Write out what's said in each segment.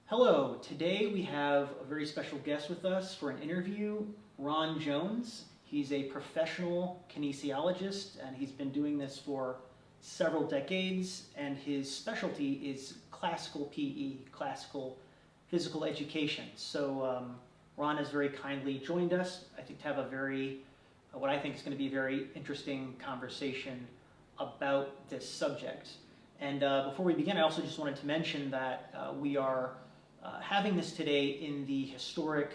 Hello, today we have a very special guest with us for an interview, Ron Jones. He's a professional kinesiologist and he's been doing this for several decades, and his specialty is classical PE, classical physical education. So Ron has very kindly joined us, I think, to have what I think is going to be a very interesting conversation about this subject. And before we begin, I also just wanted to mention that we are having this today in the historic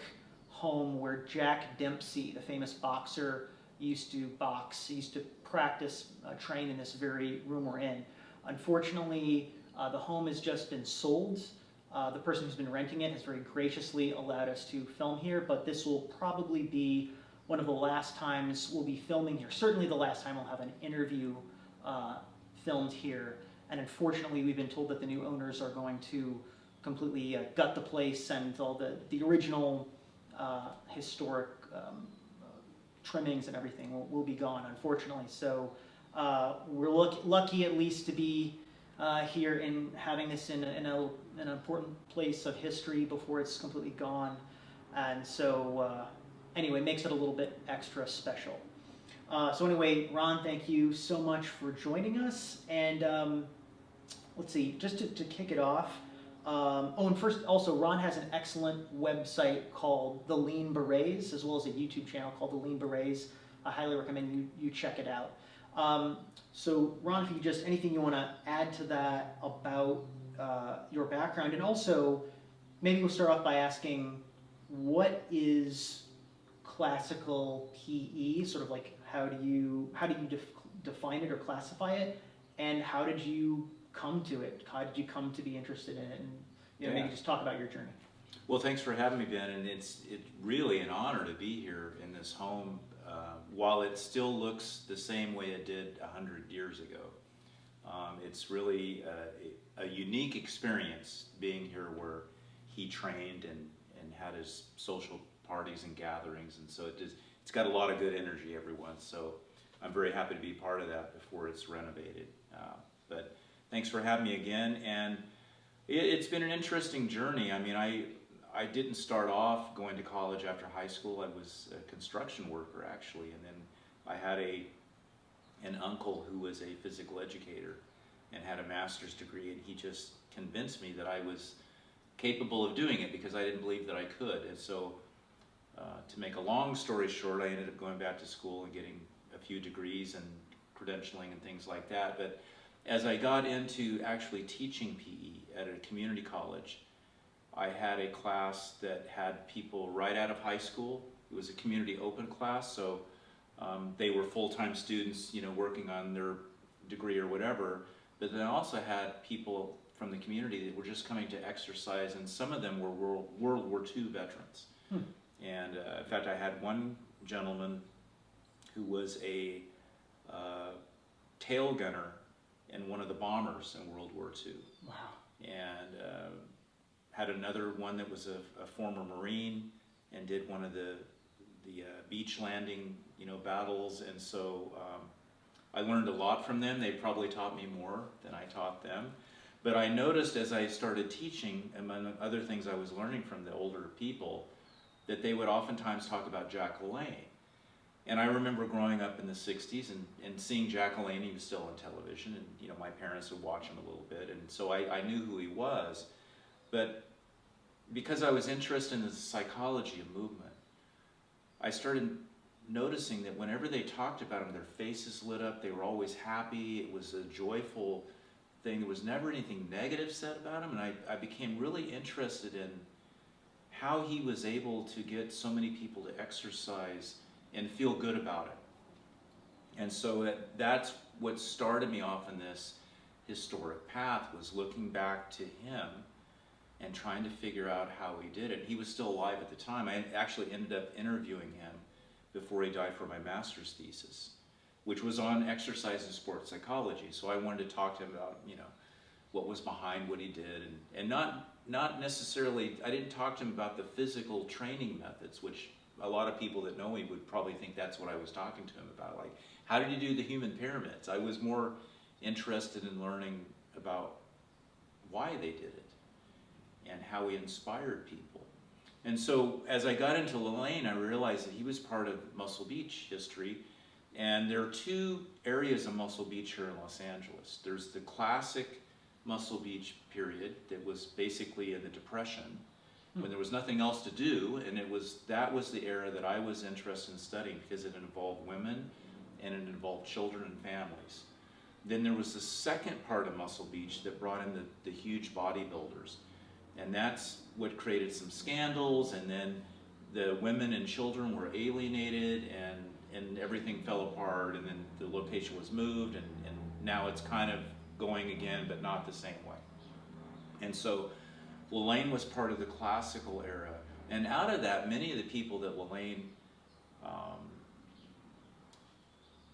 home where Jack Dempsey, the famous boxer, used to box. He used to practice, train in this very room we're in. Unfortunately, the home has just been sold. The person who's been renting it has very graciously allowed us to film here, but this will probably be one of the last times we'll be filming here. Certainly the last time we'll have an interview filmed here. And unfortunately, we've been told that the new owners are going to completely gut the place, and all the original historic trimmings and everything will be gone, unfortunately. So we're lucky at least to be here in having this in an important place of history before it's completely gone. And so anyway, makes it a little bit extra special. So anyway, Ron, thank you so much for joining us. And let's see, just to kick it off, and first, also, Ron has an excellent website called The Lean Berets, as well as a YouTube channel called The Lean Berets. I highly recommend you check it out. So, Ron, if you just, anything you want to add to that about your background, and also, maybe we'll start off by asking, what is classical PE? Sort of like, how do you define it or classify it, and how did you come to it? How did you come to be interested in it? And maybe just talk about your journey. Well, thanks for having me, Ben, and it's really an honor to be here in this home. While it still looks the same way it did 100 years ago, it's really a unique experience being here where he trained and had his social parties and gatherings, and so it's got a lot of good energy every once. So I'm very happy to be part of that before it's renovated. But thanks for having me again, and it's been an interesting journey. I mean, I didn't start off going to college after high school. I was a construction worker, actually, and then I had an uncle who was a physical educator and had a master's degree, and he just convinced me that I was capable of doing it because I didn't believe that I could. And so, to make a long story short, I ended up going back to school and getting a few degrees and credentialing and things like that. But as I got into actually teaching PE at a community college, I had a class that had people right out of high school. It was a community open class, so they were full-time students, working on their degree or whatever. But then I also had people from the community that were just coming to exercise, and some of them were World War II veterans. And in fact, I had one gentleman who was a tail gunner in one of the bombers in World War II. Wow. And had another one that was a former Marine and did one of the beach landing, battles. And so I learned a lot from them. They probably taught me more than I taught them. But I noticed as I started teaching, among other things I was learning from the older people, that they would oftentimes talk about Jack LaLanne. And I remember growing up in the 60s and seeing Jack LaLanne. He was still on television, and my parents would watch him a little bit, and so I knew who he was. But because I was interested in the psychology of movement, I started noticing that whenever they talked about him, their faces lit up, they were always happy, it was a joyful thing, there was never anything negative said about him, and I became really interested in how he was able to get so many people to exercise and feel good about it. And so that's what started me off in this historic path, was looking back to him and trying to figure out how he did it. He was still alive at the time. I actually ended up interviewing him before he died for my master's thesis, which was on exercise and sports psychology. So I wanted to talk to him about, what was behind what he did, and not necessarily, I didn't talk to him about the physical training methods, which a lot of people that know me would probably think that's what I was talking to him about. Like, how did he do the human pyramids? I was more interested in learning about why they did it. and how he inspired people. And so as I got into Lane, I realized that he was part of Muscle Beach history. And there are two areas of Muscle Beach here in Los Angeles. There's the classic Muscle Beach period that was basically in the Depression, when there was nothing else to do, and that was the era that I was interested in studying because it involved women and it involved children and families. Then there was the second part of Muscle Beach that brought in the huge bodybuilders, and that's what created some scandals, and then the women and children were alienated, and everything fell apart, and then the location was moved, and now it's kind of going again, but not the same way. And so Lane was part of the classical era, and out of that, many of the people that Lane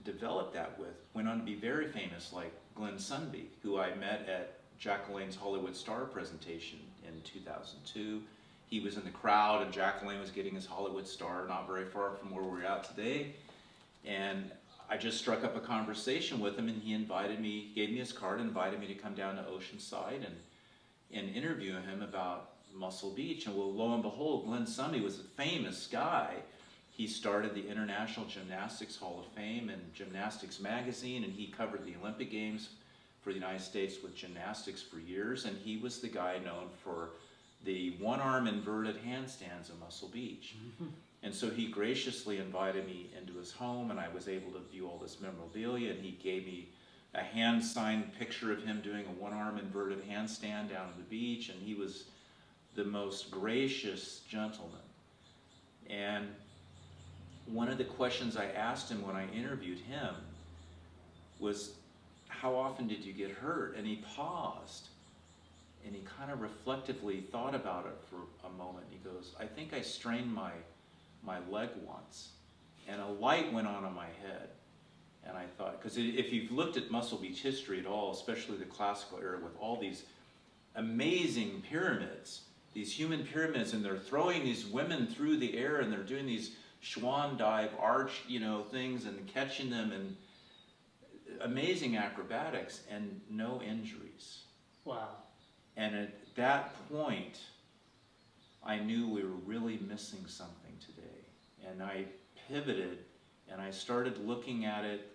developed that with went on to be very famous, like Glenn Sunby, who I met at Jack LaLanne's Hollywood Star presentation in 2002. He was in the crowd, and Jack LaLanne was getting his Hollywood Star, not very far from where we're at today. And I just struck up a conversation with him, and he invited me, gave me his card, and invited me to come down to Oceanside and interview him about Muscle Beach. And well, lo and behold, Glenn Sunby was a famous guy. He started the International Gymnastics Hall of Fame and Gymnastics Magazine, and he covered the Olympic Games for the United States with gymnastics for years, and he was the guy known for the one-arm inverted handstands at Muscle Beach. Mm-hmm. And so he graciously invited me into his home, and I was able to view all this memorabilia, and he gave me a hand-signed picture of him doing a one-arm inverted handstand down at the beach, and he was the most gracious gentleman. And one of the questions I asked him when I interviewed him was, how often did you get hurt? And he paused, and he kind of reflectively thought about it for a moment. He goes, I think I strained my leg once, and a light went on in my head. And I thought, because if you've looked at Muscle Beach history at all, especially the classical era with all these amazing pyramids, these human pyramids, and they're throwing these women through the air, and they're doing these swan dive arch, things, and catching them, and amazing acrobatics, and no injuries. Wow. And at that point, I knew we were really missing something today. And I pivoted, and I started looking at it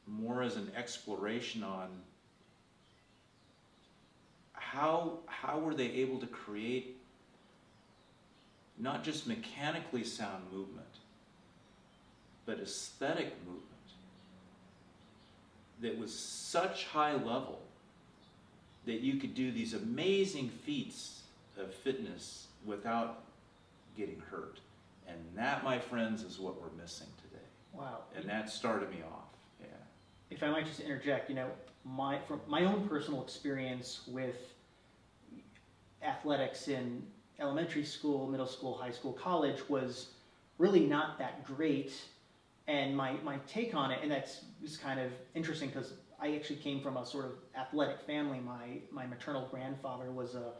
more as an exploration on how were they able to create not just mechanically sound movement, but aesthetic movement that was such high level that you could do these amazing feats of fitness without getting hurt. And that, my friends, is what we're missing today. Wow. And that started me off. Yeah. If I might just interject, from my own personal experience with athletics in elementary school, middle school, high school, college was really not that great. And my take on it, and was kind of interesting because I actually came from a sort of athletic family. My maternal grandfather was a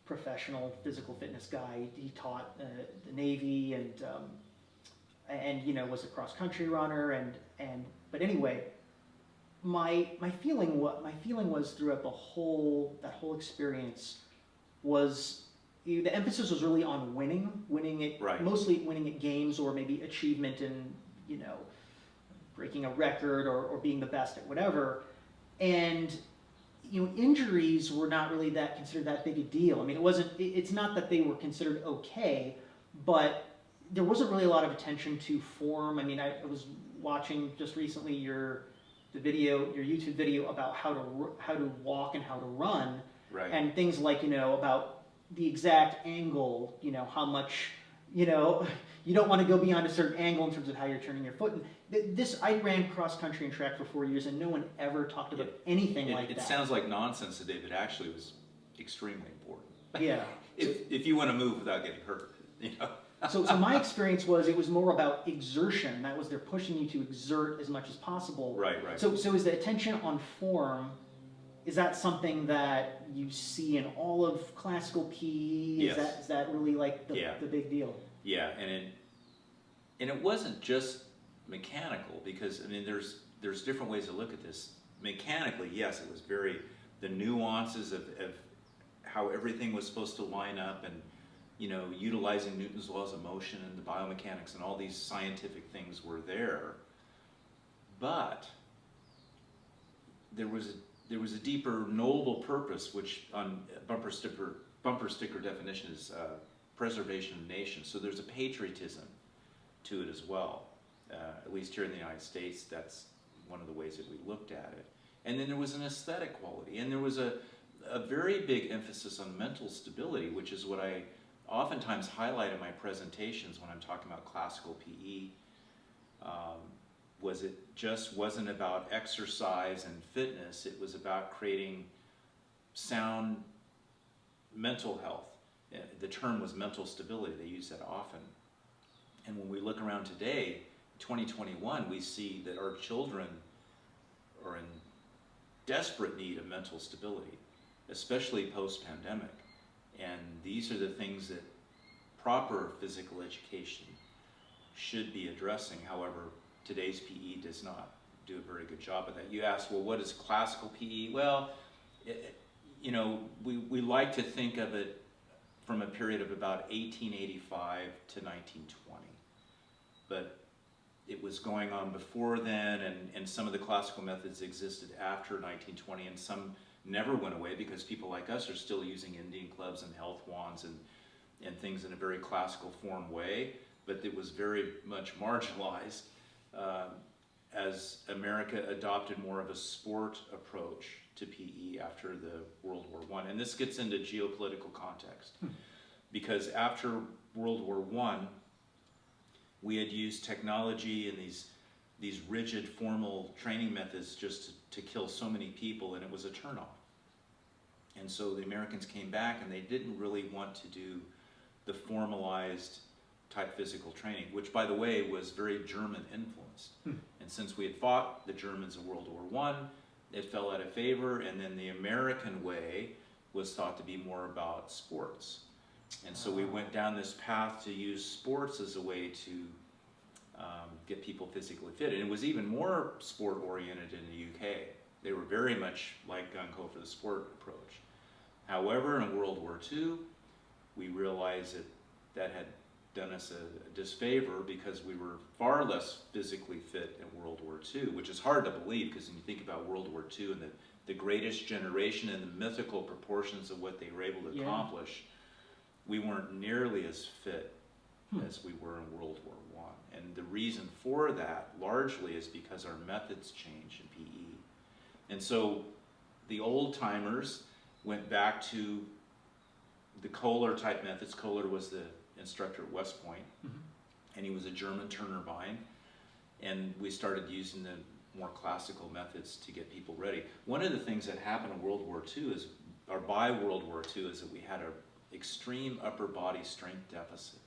professional physical fitness guy. He taught the Navy and was a cross country runner but anyway, my feeling was throughout that whole experience was the emphasis was really on winning it, right. Mostly winning at games or maybe achievement in breaking a record or being the best at whatever. And injuries were not really considered that big a deal. I mean, it's not that they were considered okay, but there wasn't really a lot of attention to form. I mean, I was watching just recently your YouTube video about how to walk and how to run, right. And things like about the exact angle, how much you don't want to go beyond a certain angle in terms of how you're turning your foot. And I ran cross country and track for 4 years, and no one ever talked about anything like that. It sounds like nonsense today, but actually was extremely important. Yeah. if you want to move without getting hurt, So my experience was it was more about exertion. That was they're pushing you to exert as much as possible. Right. So is the attention on form? Is that something that you see in all of classical PE? Yes. Is that really like the big deal? Yeah, and it wasn't just mechanical, because I mean there's different ways to look at this. Mechanically, yes, it was the nuances of how everything was supposed to line up, and utilizing Newton's laws of motion and the biomechanics and all these scientific things were there. But there was a deeper, noble purpose, which on bumper sticker definition is preservation of nation. So there's a patriotism to it as well. At least here in the United States, that's one of the ways that we looked at it. And then there was an aesthetic quality, and there was a very big emphasis on mental stability, which is what I oftentimes highlight in my presentations when I'm talking about classical PE. It just wasn't about exercise and fitness, it was about creating sound mental health. The term was mental stability, they use that often. And when we look around today, 2021, we see that our children are in desperate need of mental stability, especially post-pandemic. And these are the things that proper physical education should be addressing. However, today's PE does not do a very good job of that. You ask, well, what is classical PE? Well, we like to think of it from a period of about 1885 to 1920. But it was going on before then, and some of the classical methods existed after 1920, and some never went away because people like us are still using Indian clubs and health wands and things in a very classical form way, but it was very much marginalized as America adopted more of a sport approach to PE after the World War I. And this gets into geopolitical context, because after World War I, we had used technology and these rigid formal training methods just to kill so many people, and it was a turnoff. And so the Americans came back and they didn't really want to do the formalized type physical training, which by the way was very German influenced. And since we had fought the Germans in World War I, it fell out of favor, and then the American way was thought to be more about sports. And so we went down this path to use sports as a way to get people physically fit. And it was even more sport-oriented in the UK. They were very much like gung-ho for the sport approach. However, in World War II, we realized that had done us a disfavor, because we were far less physically fit in World War II, which is hard to believe, because when you think about World War II and the greatest generation and the mythical proportions of what they were able to accomplish, we weren't nearly as fit as we were in World War I. And the reason for that largely is because our methods changed in PE. And so the old timers went back to the Kohler type methods. Kohler was the instructor at West Point, and he was a German Turnerbine. And we started using the more classical methods to get people ready. One of the things that happened in World War II is, or by World War II, is that we had an extreme upper body strength deficit.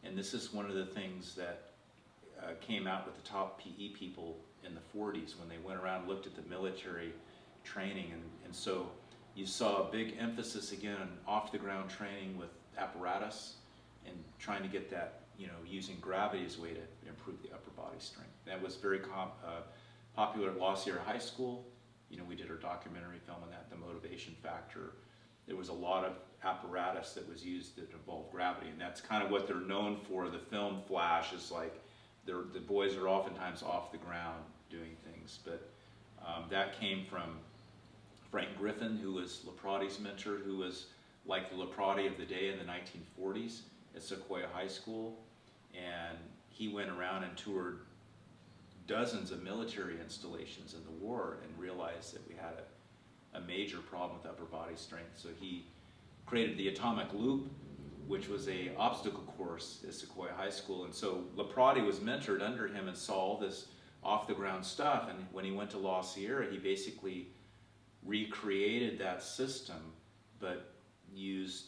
And this is one of the things that came out with the top PE people in the 40s when they went around and looked at the military training. And so you saw a big emphasis again on off-the-ground training with apparatus and trying to get that, using gravity as a way to improve the upper body strength. That was very popular at La Sierra High School. We did our documentary film on that, The Motivation Factor. There was a lot of apparatus that was used that involved gravity, and that's kind of what they're known for. The film Flash is like, the boys are oftentimes off the ground doing things, but that came from Frank Griffin, who was Laprati's mentor, who was like the Laprati of the day in the 1940s at Sequoia High School, and he went around and toured dozens of military installations in the war and realized that we had a major problem with upper body strength. So he created the Atomic Loop, which was a obstacle course at Sequoia High School. And so Laprati was mentored under him and saw all this off-the-ground stuff. And when he went to La Sierra, he basically recreated that system, but used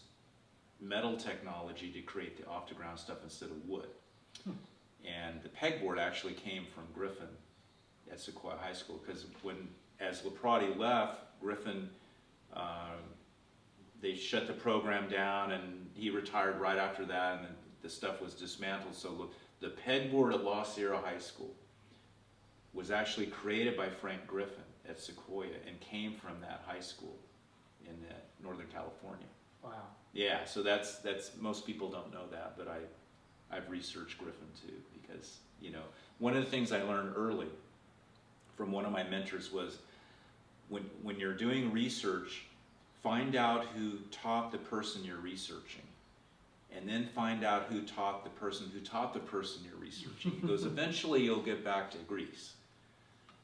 metal technology to create the off-the-ground stuff instead of wood. And the pegboard actually came from Griffin at Sequoia High School, because as Laprati left, Griffin, they shut the program down, and he retired right after that, and the stuff was dismantled. So the pegboard at La Sierra High School was actually created by Frank Griffin at Sequoia and came from that high school in Northern California. Wow. Yeah, so that's most people don't know that, but I've researched Griffin too, because, you know, one of the things I learned early from one of my mentors was when you're doing research, find out who taught the person you're researching, and then find out who taught the person who taught the person you're researching. He goes, eventually you'll get back to Greece.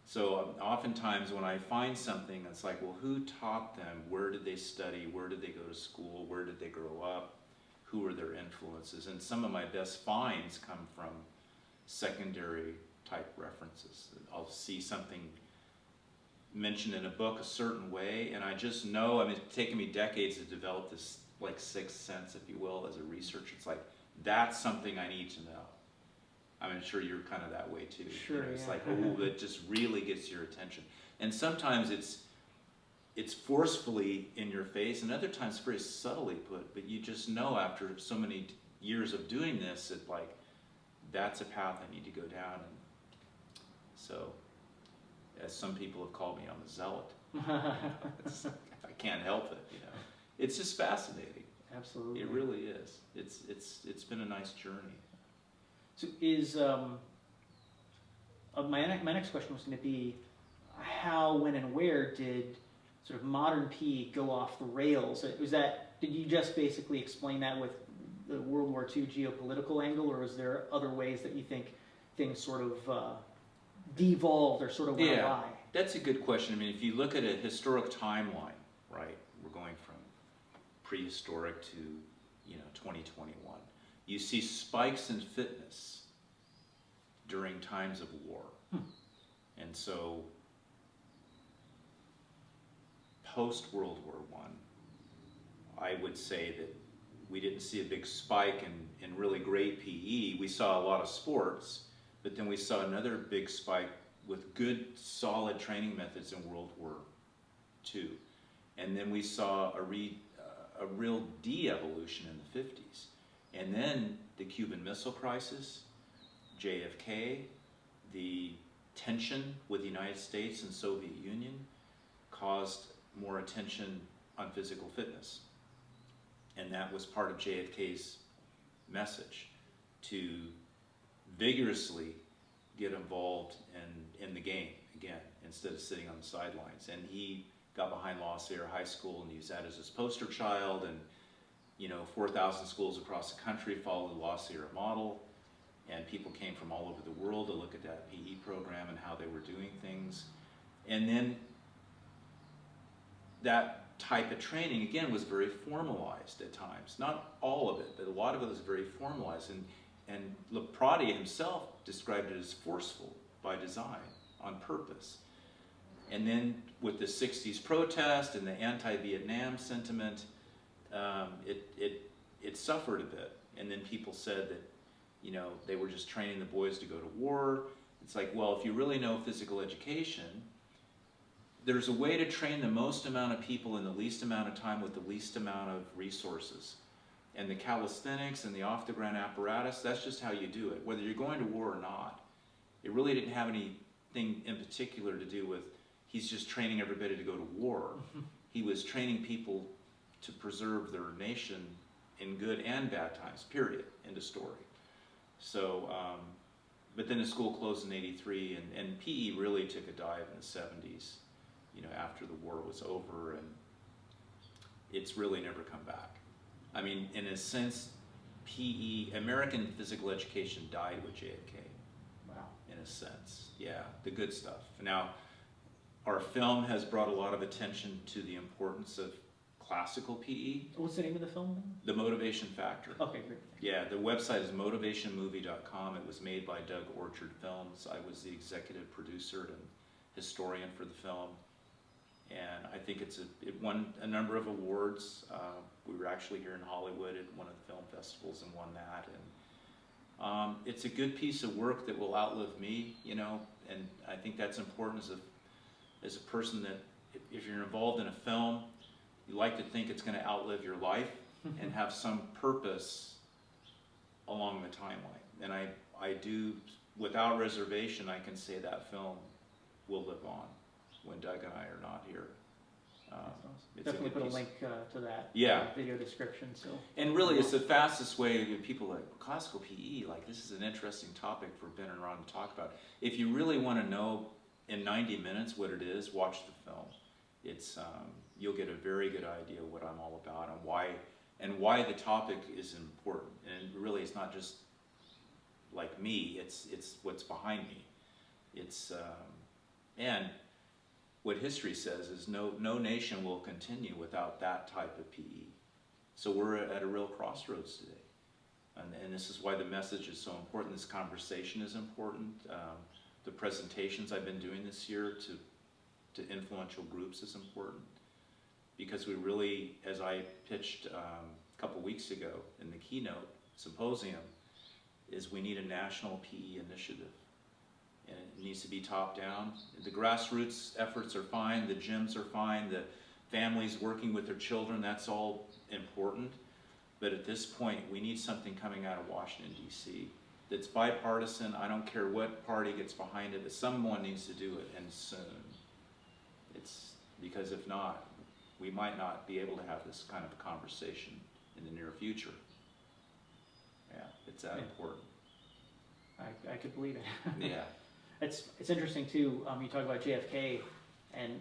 So oftentimes when I find something, it's like, well, who taught them? Where did they study? Where did they go to school? Where did they grow up? Who were their influences? And some of my best finds come from secondary type references. I'll see something mentioned in a book a certain way, and I just know, I mean, it's taken me decades to develop this like sixth sense, if you will, as a researcher. It's like, that's something I need to know. I'm sure you're kind of that way too. Sure, you know, it's yeah. like, oh, it just really gets your attention. And sometimes it's forcefully in your face, and other times very subtly put, but you just know after so many years of doing this, that like, that's a path I need to go down. And so, as some people have called me, I'm a zealot. I can't help it, you know. It's just fascinating. Absolutely. It really is. It's been a nice journey. So is my next question was going to be, how, when, and where did sort of modern PE go off the rails? Did you just basically explain that with the World War II geopolitical angle, or was there other ways that you think things sort of devolved or sort of went awry? That's a good question. I mean, if you look at a historic timeline, right, we're going from prehistoric to, you know, 2021. You see spikes in fitness during times of war. And so, post-World War I would say that we didn't see a big spike in really great PE. We saw a lot of sports, but then we saw another big spike with good, solid training methods in World War II. And then we saw a real de-evolution in the 50s. And then the Cuban Missile Crisis, JFK, the tension with the United States and Soviet Union caused more attention on physical fitness. And that was part of JFK's message, to vigorously get involved in the game again, instead of sitting on the sidelines. And he got behind La Sierra High School and used that as his poster child, and 4,000 schools across the country followed the La Sierra model, and people came from all over the world to look at that PE program and how they were doing things. And then that type of training, again, was very formalized at times. Not all of it, but a lot of it was very formalized. And Laprade himself described it as forceful by design, on purpose. And then with the 60s protest and the anti-Vietnam sentiment, it suffered a bit. And then people said that, they were just training the boys to go to war. It's like, well, if you really know physical education, there's a way to train the most amount of people in the least amount of time with the least amount of resources. And the calisthenics and the off-the-ground apparatus, that's just how you do it, whether you're going to war or not. It really didn't have anything in particular to do with, he's just training everybody to go to war. He was training people to preserve their nation in good and bad times, period, end of story. So, but then the school closed in '83, and PE really took a dive in the '70s, after the war was over, and it's really never come back. I mean, in a sense, PE, American physical education died with JFK. Wow. In a sense, yeah, the good stuff. Now, our film has brought a lot of attention to the importance of classical PE. What's the name of the film? The Motivation Factor. Okay, great. Yeah, the website is motivationmovie.com. It was made by Doug Orchard Films. I was the executive producer and historian for the film. And I think it won a number of awards. We were actually here in Hollywood at one of the film festivals and won that. And it's a good piece of work that will outlive me, and I think that's important as a person, that if you're involved in a film, you like to think it's going to outlive your life and have some purpose along the timeline. And I do, without reservation, I can say that film will live on when Doug and I are not here. It's Definitely good put a piece. link to that video description. So. And really, it's the fastest way. People like classical PE, like this is an interesting topic for Ben and Ron to talk about. If you really want to know in 90 minutes what it is, watch the film. It's you'll get a very good idea of what I'm all about and why the topic is important. And really, it's not just like me. It's what's behind me. It's and what history says is no nation will continue without that type of PE. So we're at a real crossroads today. And this is why the message is so important. This conversation is important. The presentations I've been doing this year to influential groups is important. Because we really, as I pitched a couple weeks ago in the keynote symposium, is we need a national PE initiative. And it needs to be top down. The grassroots efforts are fine, the gyms are fine, the families working with their children, that's all important. But at this point, we need something coming out of Washington, D.C. that's bipartisan. I don't care what party gets behind it, but someone needs to do it, and soon. It's because if not, we might not be able to have this kind of a conversation in the near future. Yeah, it's that important. I could believe it. Yeah. It's interesting too. You talk about JFK, and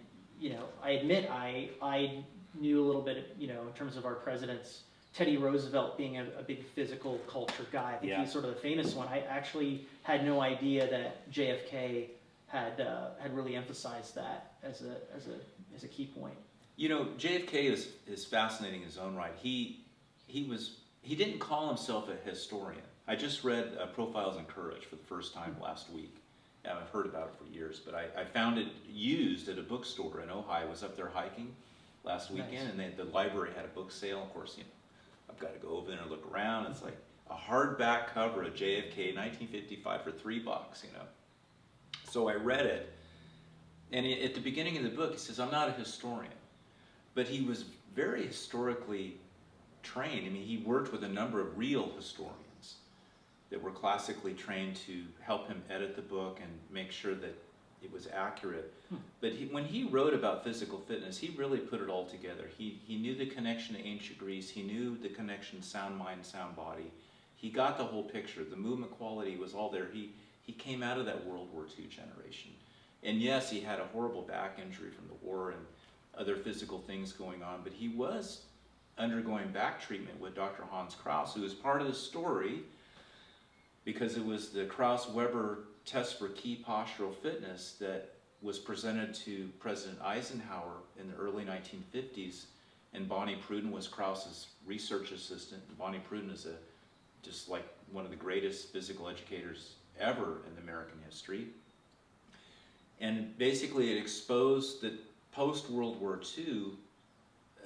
I admit I knew a little bit, in terms of our presidents. Teddy Roosevelt being a big physical culture guy. I think he's sort of the famous one. I actually had no idea that JFK had really emphasized that as a key point. JFK is fascinating in his own right. He didn't call himself a historian. I just read Profiles in Courage for the first time last week. I've heard about it for years, but I found it used at a bookstore in Ojai. I was up there hiking last weekend, and the library had a book sale. Of course, I've got to go over there and look around. It's like a hardback cover of JFK 1955 for $3, So I read it, and at the beginning of the book, he says, "I'm not a historian," but he was very historically trained. I mean, he worked with a number of real historians that were classically trained to help him edit the book and make sure that it was accurate. But when he wrote about physical fitness, he really put it all together. He knew the connection to ancient Greece. He knew the connection sound mind, sound body. He got the whole picture. The movement quality was all there. He came out of that World War II generation. And yes, he had a horrible back injury from the war and other physical things going on, but he was undergoing back treatment with Dr. Hans Kraus, who was part of the story because it was the Kraus-Weber test for key postural fitness that was presented to President Eisenhower in the early 1950s, and Bonnie Pruden was Kraus's research assistant. Bonnie Pruden is just like one of the greatest physical educators ever in American history. And basically it exposed that post-World War II,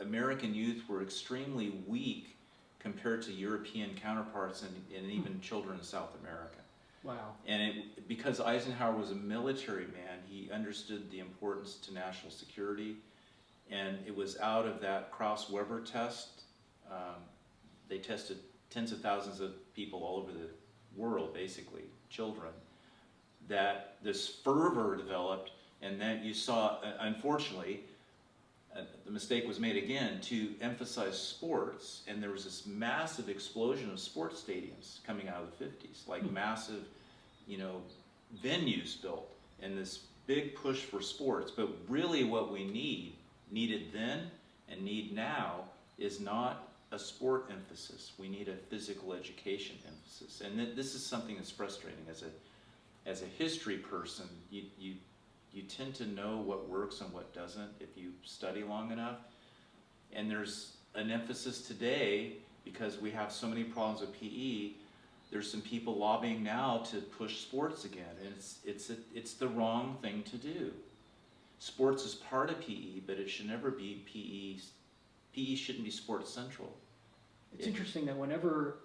American youth were extremely weak compared to European counterparts and even children in South America. Wow. And because Eisenhower was a military man, he understood the importance to national security, and it was out of that Kraus-Weber test. They tested tens of thousands of people all over the world, basically, children, that this fervor developed, and then you saw, unfortunately, the mistake was made again to emphasize sports, and there was this massive explosion of sports stadiums coming out of the 50s, like massive, venues built, and this big push for sports. But really what we needed then and need now is not a sport emphasis. We need a physical education emphasis. And this is something that's frustrating. As a history person, you tend to know what works and what doesn't if you study long enough. And there's an emphasis today, because we have so many problems with PE, there's some people lobbying now to push sports again, and it's the wrong thing to do. Sports is part of PE, but it should never be PE. PE shouldn't be sports central. It's interesting that whenever,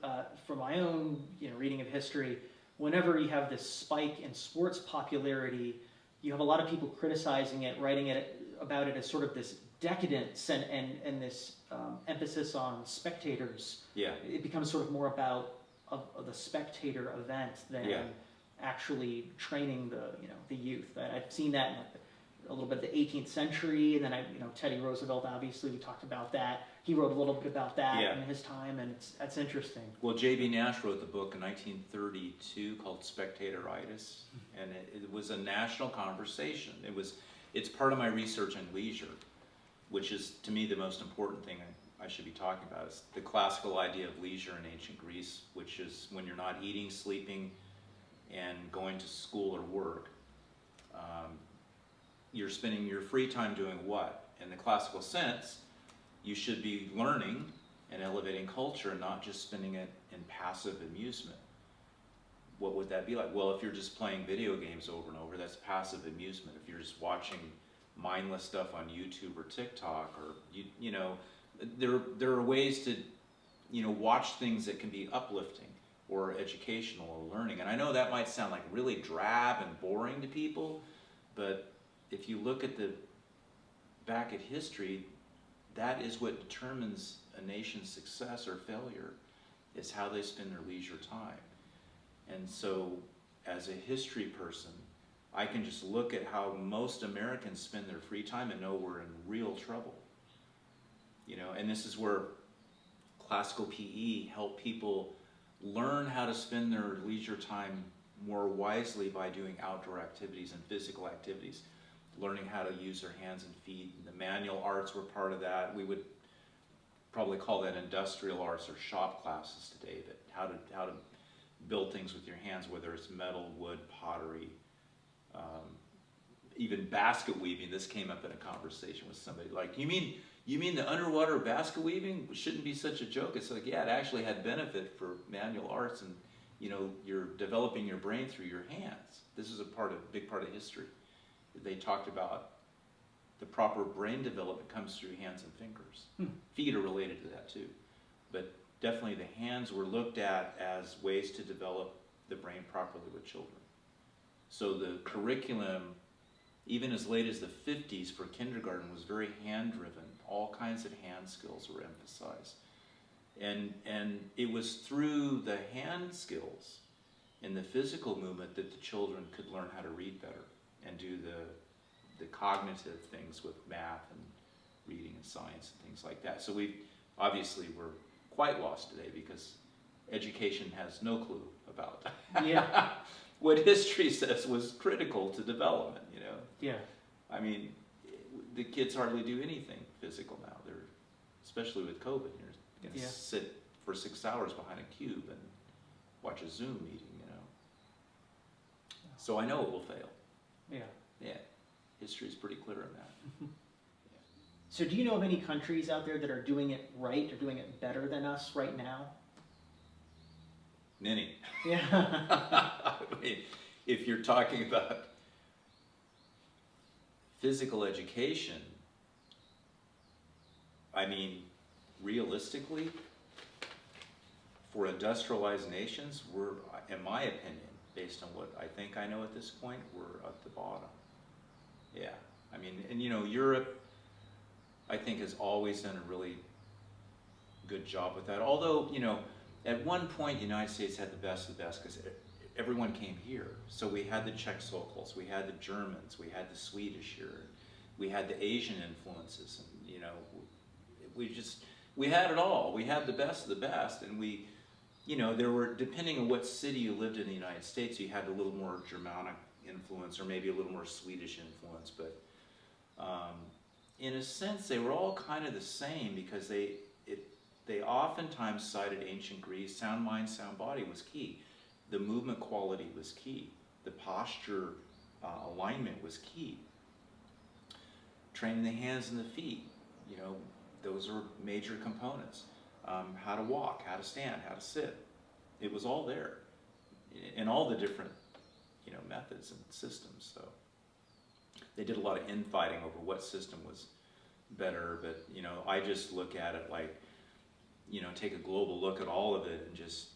from my own reading of history, whenever you have this spike in sports popularity, you have a lot of people criticizing it, writing about it as sort of this decadence and this emphasis on spectators. Yeah. It becomes sort of more about the spectator event than actually training the youth. I've seen that in a little bit of the 18th century, and then Teddy Roosevelt, obviously, we talked about that. He wrote a little bit about that in his time, and that's interesting. Well, J.B. Nash wrote the book in 1932 called Spectatoritis, and it was a national conversation. It's part of my research in leisure, which is, to me, the most important thing I should be talking about, is the classical idea of leisure in ancient Greece, which is when you're not eating, sleeping, and going to school or work. You're spending your free time doing what? In the classical sense, you should be learning and elevating culture, and not just spending it in passive amusement. What would that be like? Well, if you're just playing video games over and over, that's passive amusement. If you're just watching mindless stuff on YouTube or TikTok, or there are ways to watch things that can be uplifting or educational or learning. And I know that might sound like really drab and boring to people, but if you look back at history, that is what determines a nation's success or failure, is how they spend their leisure time. And so, as a history person, I can just look at how most Americans spend their free time and know we're in real trouble. And this is where classical PE help people learn how to spend their leisure time more wisely by doing outdoor activities and physical activities, learning how to use their hands and feet. And the manual arts were part of that. We would probably call that industrial arts or shop classes today, but how to build things with your hands, whether it's metal, wood, pottery, even basket weaving. This came up in a conversation with somebody, like, you mean the underwater basket weaving shouldn't be such a joke? It's like, yeah, it actually had benefit for manual arts, and you're developing your brain through your hands. This is a big part of history. They talked about the proper brain development comes through hands and fingers. Feet are related to that too, but definitely the hands were looked at as ways to develop the brain properly with children. So the curriculum, even as late as the 50s for kindergarten, was very hand-driven. All kinds of hand skills were emphasized. And it was through the hand skills and the physical movement that the children could learn how to read better and do the cognitive things with math and reading and science and things like that. So we're quite lost today because education has no clue about what history says was critical to development, Yeah. I mean, the kids hardly do anything physical now. Especially with COVID, you're going to sit for 6 hours behind a cube and watch a Zoom meeting, So I know it will fail. Yeah. Yeah. History is pretty clear on that. So do you know of any countries out there that are doing it right, or doing it better than us right now? Many. Yeah. I mean, if you're talking about physical education, I mean, realistically, for industrialized nations, we're, in my opinion, based on what I think I know at this point, we're at the bottom. Yeah. I mean, and Europe, I think, has always done a really good job with that. Although, at one point, the United States had the best of the best because everyone came here. So we had the Czech Sokols, we had the Germans, we had the Swedish here, we had the Asian influences, and we had it all. We had the best of the best, and there were, depending on what city you lived in the United States, you had a little more Germanic influence or maybe a little more Swedish influence, but in a sense, they were all kind of the same because they oftentimes cited ancient Greece. Sound mind, sound body was key. The movement quality was key. The posture alignment was key. Training the hands and the feet, those are major components. How to walk, how to stand, how to sit. It was all there in all the different, methods and systems. So they did a lot of infighting over what system was better, but, I just look at it like, take a global look at all of it and just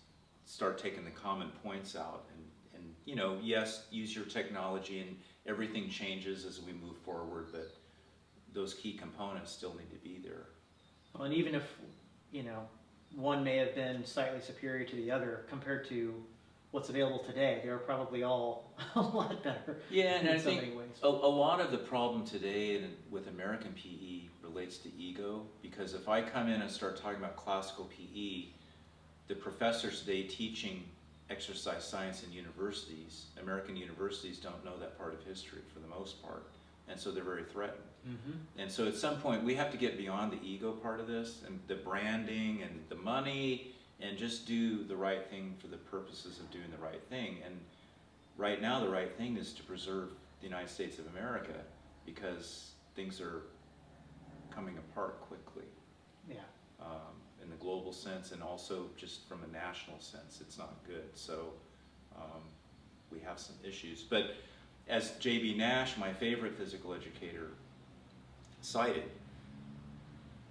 start taking the common points out and yes, use your technology, and everything changes as we move forward, but those key components still need to be there. Well, and even if, one may have been slightly superior to the other compared to what's available today. They're probably all a lot better. Yeah, and in I so think many ways. a lot of the problem today with American PE relates to ego, because if I come in and start talking about classical PE, the professors today teaching exercise science in universities, American universities, don't know that part of history for the most part, and so they're very threatened. And so at some point we have to get beyond the ego part of this and the branding and the money, and just do the right thing for the purposes of doing the right thing. And right now the right thing is to preserve the United States of America, because things are coming apart quickly. Yeah. In the global sense, and also just from a national sense, it's not good. So we have some issues. But as J.B. Nash, my favorite physical educator, cited,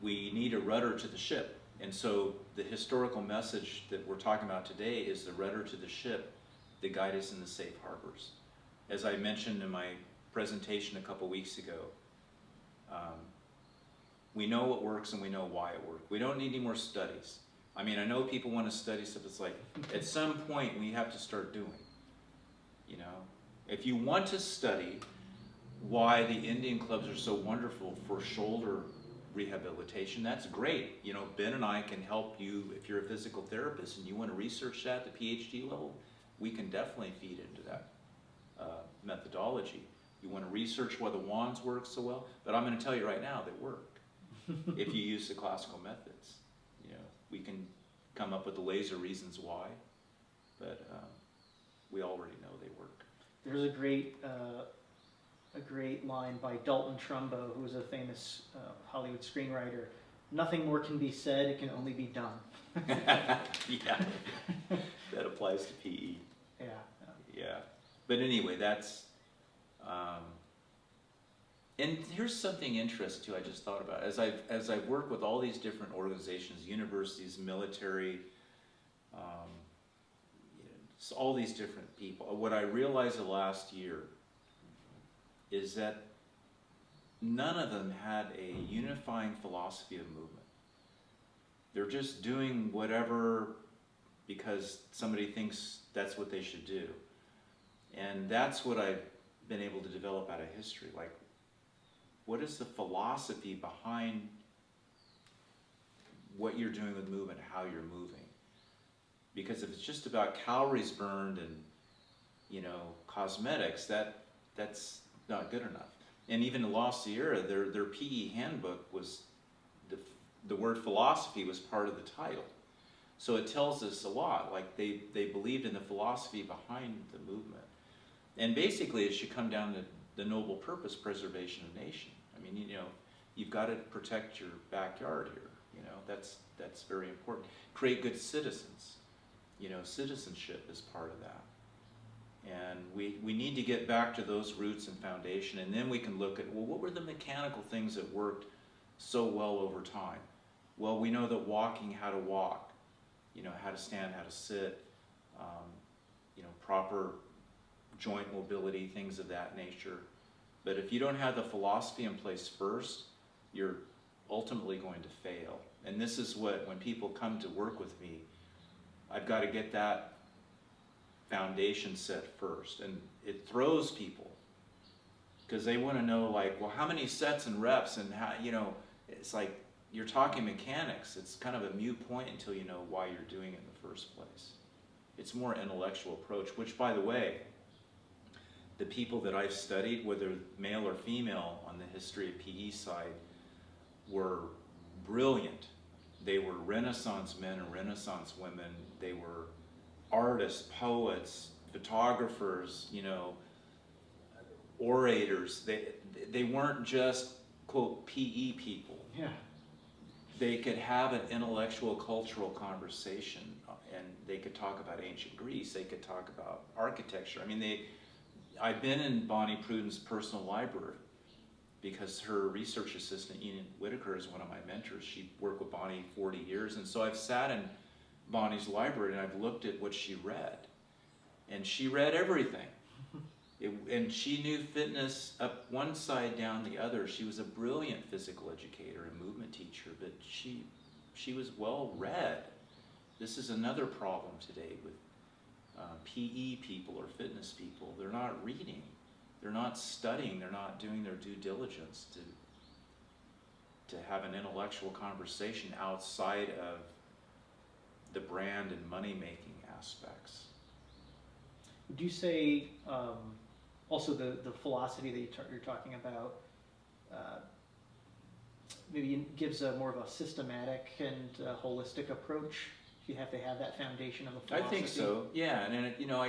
we need a rudder to the ship. And so the historical message that we're talking about today is the rudder to the ship that guide us in the safe harbors. As I mentioned in my presentation a couple weeks ago, we know what works and we know why it worked. We don't need any more studies. I mean, I know people want to study stuff. It's like, at some point we have to start doing, you know? If you want to study why the Indian clubs are so wonderful for shoulder rehabilitation, that's great. You know, Ben and I can help you. If you're a physical therapist and you want to research that at the PhD level, we can definitely feed into that methodology. You want to research why the wands work so well, but I'm going to tell you right now, they work. If you use the classical methods, you know, we can come up with the laser reasons why, but we already know they work. There's a great line by Dalton Trumbo, who was a famous Hollywood screenwriter. Nothing more can be said, it can only be done. Yeah, that applies to PE. Yeah. Yeah, but anyway, that's, and here's something interesting too I just thought about. As I've worked with all these different organizations, universities, military, you know, all these different people, what I realized the last year is that none of them had a unifying philosophy of movement. They're just doing whatever because somebody thinks that's what they should do. And that's what I've been able to develop out of history. Like, what is the philosophy behind what you're doing with movement, how you're moving? Because if it's just about calories burned and, you know, cosmetics, that's not good enough. And even in La Sierra, their PE handbook was, the word philosophy was part of the title. So it tells us a lot, like they believed in the philosophy behind the movement. And basically it should come down to the noble purpose, preservation of nation. I mean, you know, you've got to protect your backyard here, you know, that's very important. Create good citizens, you know, citizenship is part of that. And we need to get back to those roots and foundation, and then we can look at, well, what were the mechanical things that worked so well over time? Well, we know that walking, how to walk, you know, how to stand, how to sit, you know, proper joint mobility, things of that nature. But if you don't have the philosophy in place first, you're ultimately going to fail. And this is what, when people come to work with me, I've got to get that foundation set first. And it throws people because they want to know, like, well, how many sets and reps, and how, you know, it's like you're talking mechanics. It's kind of a moot point until you know why you're doing it in the first place. It's more intellectual approach, which, by the way, the people that I've studied, whether male or female on the history of PE side, were brilliant. They were Renaissance men and Renaissance women. They were artists, poets, photographers, you know, orators. They weren't just, quote, PE people. Yeah. They could have an intellectual, cultural conversation, and they could talk about ancient Greece. They could talk about architecture. I mean, I've been in Bonnie Pruden's personal library because her research assistant, Ian Whitaker, is one of my mentors. She worked with Bonnie 40 years, and so I've sat in Bonnie's library and I've looked at what she read. And she read everything. And she knew fitness up one side, down the other. She was a brilliant physical educator and movement teacher, but she was well read. This is another problem today with PE people or fitness people, they're not reading, they're not studying, they're not doing their due diligence to have an intellectual conversation outside of the brand and money-making aspects. Would you say also the philosophy that you're talking about maybe gives a more of a systematic and holistic approach? You have to have that foundation of the philosophy. I think so, yeah, and it, you know,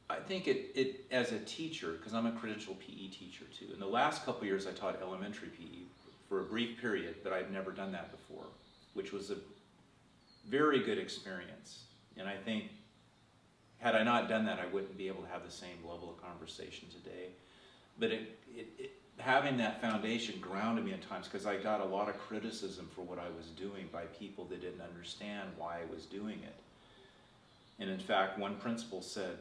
I think it as a teacher, because I'm a credentialed PE teacher too. In the last couple of years, I taught elementary PE for a brief period, but I'd never done that before, which was a very good experience. And I think had I not done that, I wouldn't be able to have the same level of conversation today. But having that foundation grounded me at times, because I got a lot of criticism for what I was doing by people that didn't understand why I was doing it. And in fact, one principal said,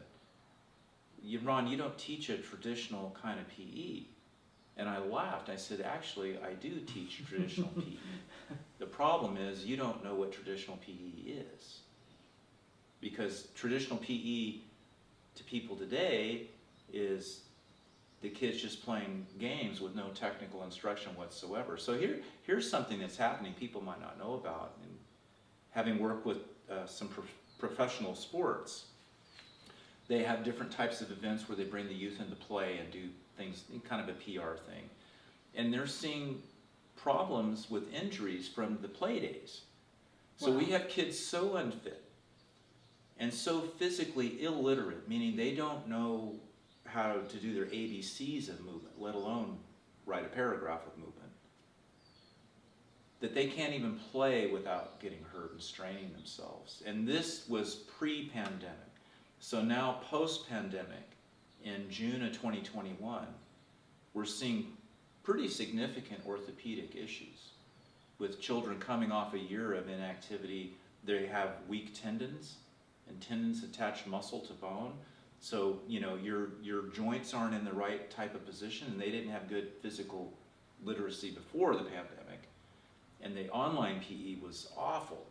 Ron, you don't teach a traditional kind of PE. And I laughed. I said, actually, I do teach traditional PE. The problem is you don't know what traditional PE is. Because traditional PE to people today is the kids just playing games with no technical instruction whatsoever. So here's something that's happening people might not know about. And having worked with some professional sports, they have different types of events where they bring the youth into play and do things, kind of a PR thing. And they're seeing problems with injuries from the play days. So we have kids so unfit and so physically illiterate, meaning they don't know how to do their ABCs of movement, let alone write a paragraph of movement, that they can't even play without getting hurt and straining themselves. And this was pre-pandemic. So now post-pandemic, in June of 2021, we're seeing pretty significant orthopedic issues with children coming off a year of inactivity. They have weak tendons and tendons attach muscle to bone. So, you know, your joints aren't in the right type of position, and they didn't have good physical literacy before the pandemic. And the online PE was awful.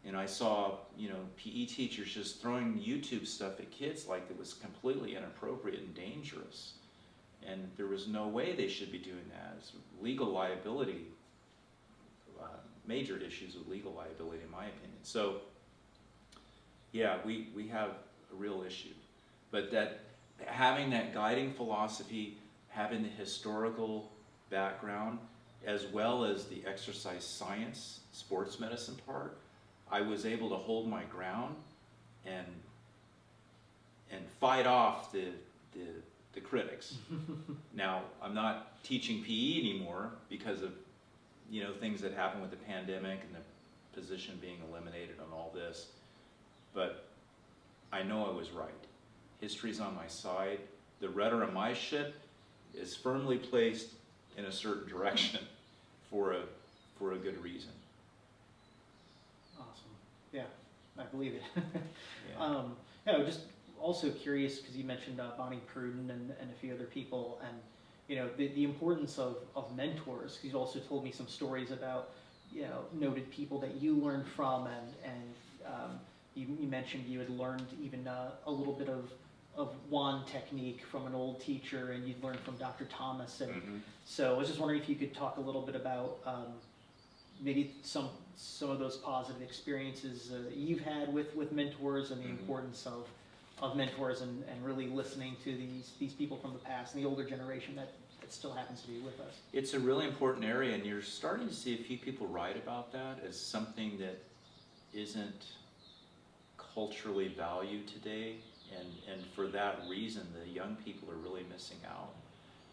And I saw, you know, PE teachers just throwing YouTube stuff at kids like it was completely inappropriate and dangerous. And there was no way they should be doing that. It's legal liability, major issues with legal liability in my opinion. So, yeah, we have a real issue. But that having that guiding philosophy, having the historical background, as well as the exercise science, sports medicine part, I was able to hold my ground and fight off the critics. Now, I'm not teaching PE anymore because of, you know, things that happened with the pandemic and the position being eliminated and all this. But I know I was right. History's on my side. The rudder of my ship is firmly placed in a certain direction for a good reason. Awesome. Yeah, I believe it. Yeah. Yeah, I'm just also curious because you mentioned Bonnie Pruden and a few other people, and you know the importance of mentors. You also told me some stories about, you know, noted people that you learned from, and you mentioned you had learned even a little bit of wand technique from an old teacher, and you'd learned from Dr. Thomas. And so I was just wondering if you could talk a little bit about maybe some of those positive experiences that you've had with mentors, and the importance of mentors, and really listening to these people from the past and the older generation that still happens to be with us. It's a really important area, and you're starting to see a few people write about that as something that isn't culturally valued today. And for that reason, the young people are really missing out,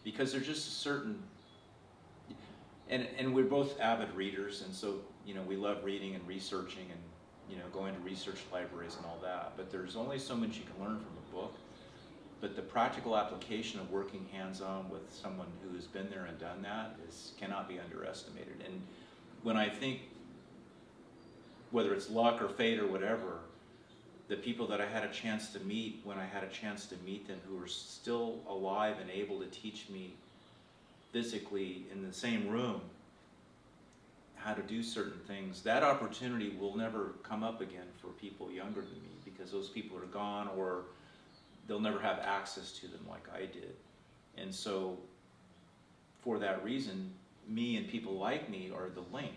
because there's just a certain, and we're both avid readers, and so, you know, we love reading and researching and, you know, going to research libraries and all that, but there's only so much you can learn from a book. But the practical application of working hands-on with someone who has been there and done that cannot be underestimated. And when I think, whether it's luck or fate or whatever, the people that I had a chance to meet, when I had a chance to meet them, who are still alive and able to teach me physically in the same room how to do certain things, that opportunity will never come up again for people younger than me, because those people are gone, or they'll never have access to them like I did. And so for that reason, me and people like me are the link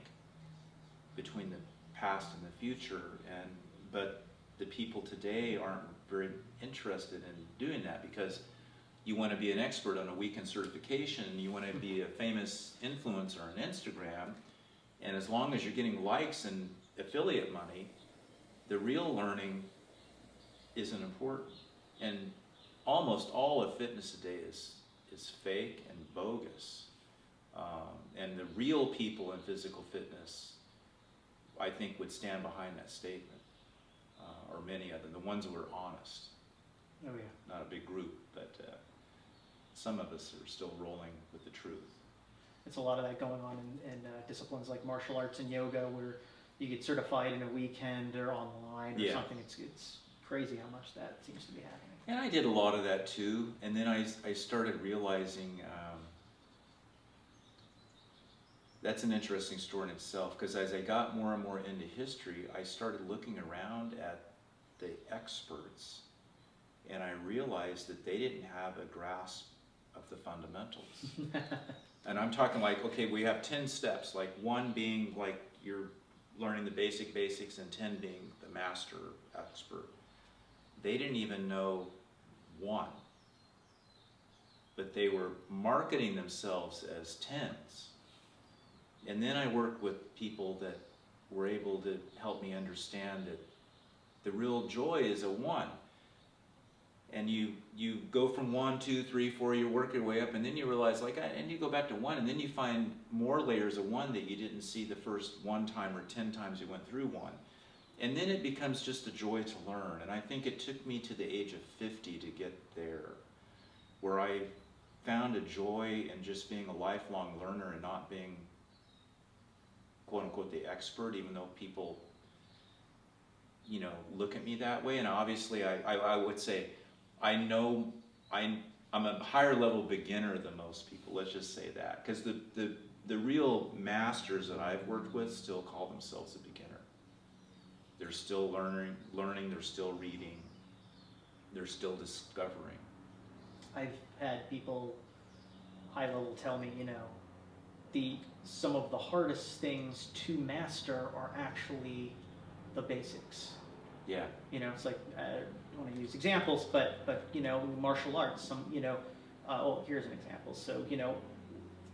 between the past and the future. But the people today aren't very interested in doing that, because you want to be an expert on a weekend certification, you want to be a famous influencer on Instagram, and as long as you're getting likes and affiliate money, the real learning isn't important. And almost all of fitness today is fake and bogus. And the real people in physical fitness, I think, would stand behind that statement, or many of them, the ones who are honest. Oh yeah. Not a big group, but some of us are still rolling with the truth. It's a lot of that going on in disciplines like martial arts and yoga, where you get certified in a weekend or online or something. It's crazy how much that seems to be happening. And I did a lot of that too, and then I started realizing that's an interesting story in itself, because as I got more and more into history, I started looking around at the experts, and I realized that they didn't have a grasp of the fundamentals. And I'm talking like, okay, we have 10 steps, like 1 being like you're learning the basics, and 10 being the master expert. They didn't even know 1, but they were marketing themselves as 10s. And then I worked with people that were able to help me understand that the real joy is a 1. And you go from 1, 2, 3, 4, you work your way up, and then you realize, like, and you go back to 1, and then you find more layers of 1 that you didn't see the first 1 time or 10 times you went through 1. And then it becomes just a joy to learn. And I think it took me to the age of 50 to get there, where I found a joy in just being a lifelong learner and not being, quote unquote, the expert, even though people, look at me that way. And obviously I would say, I know I'm a higher level beginner than most people, let's just say that. Because the real masters that I've worked with still call themselves a beginner. They're still learning, they're still reading, they're still discovering. I've had people high level tell me, some of the hardest things to master are actually the basics. Yeah. It's like, I don't want to use examples, but martial arts, here's an example. So,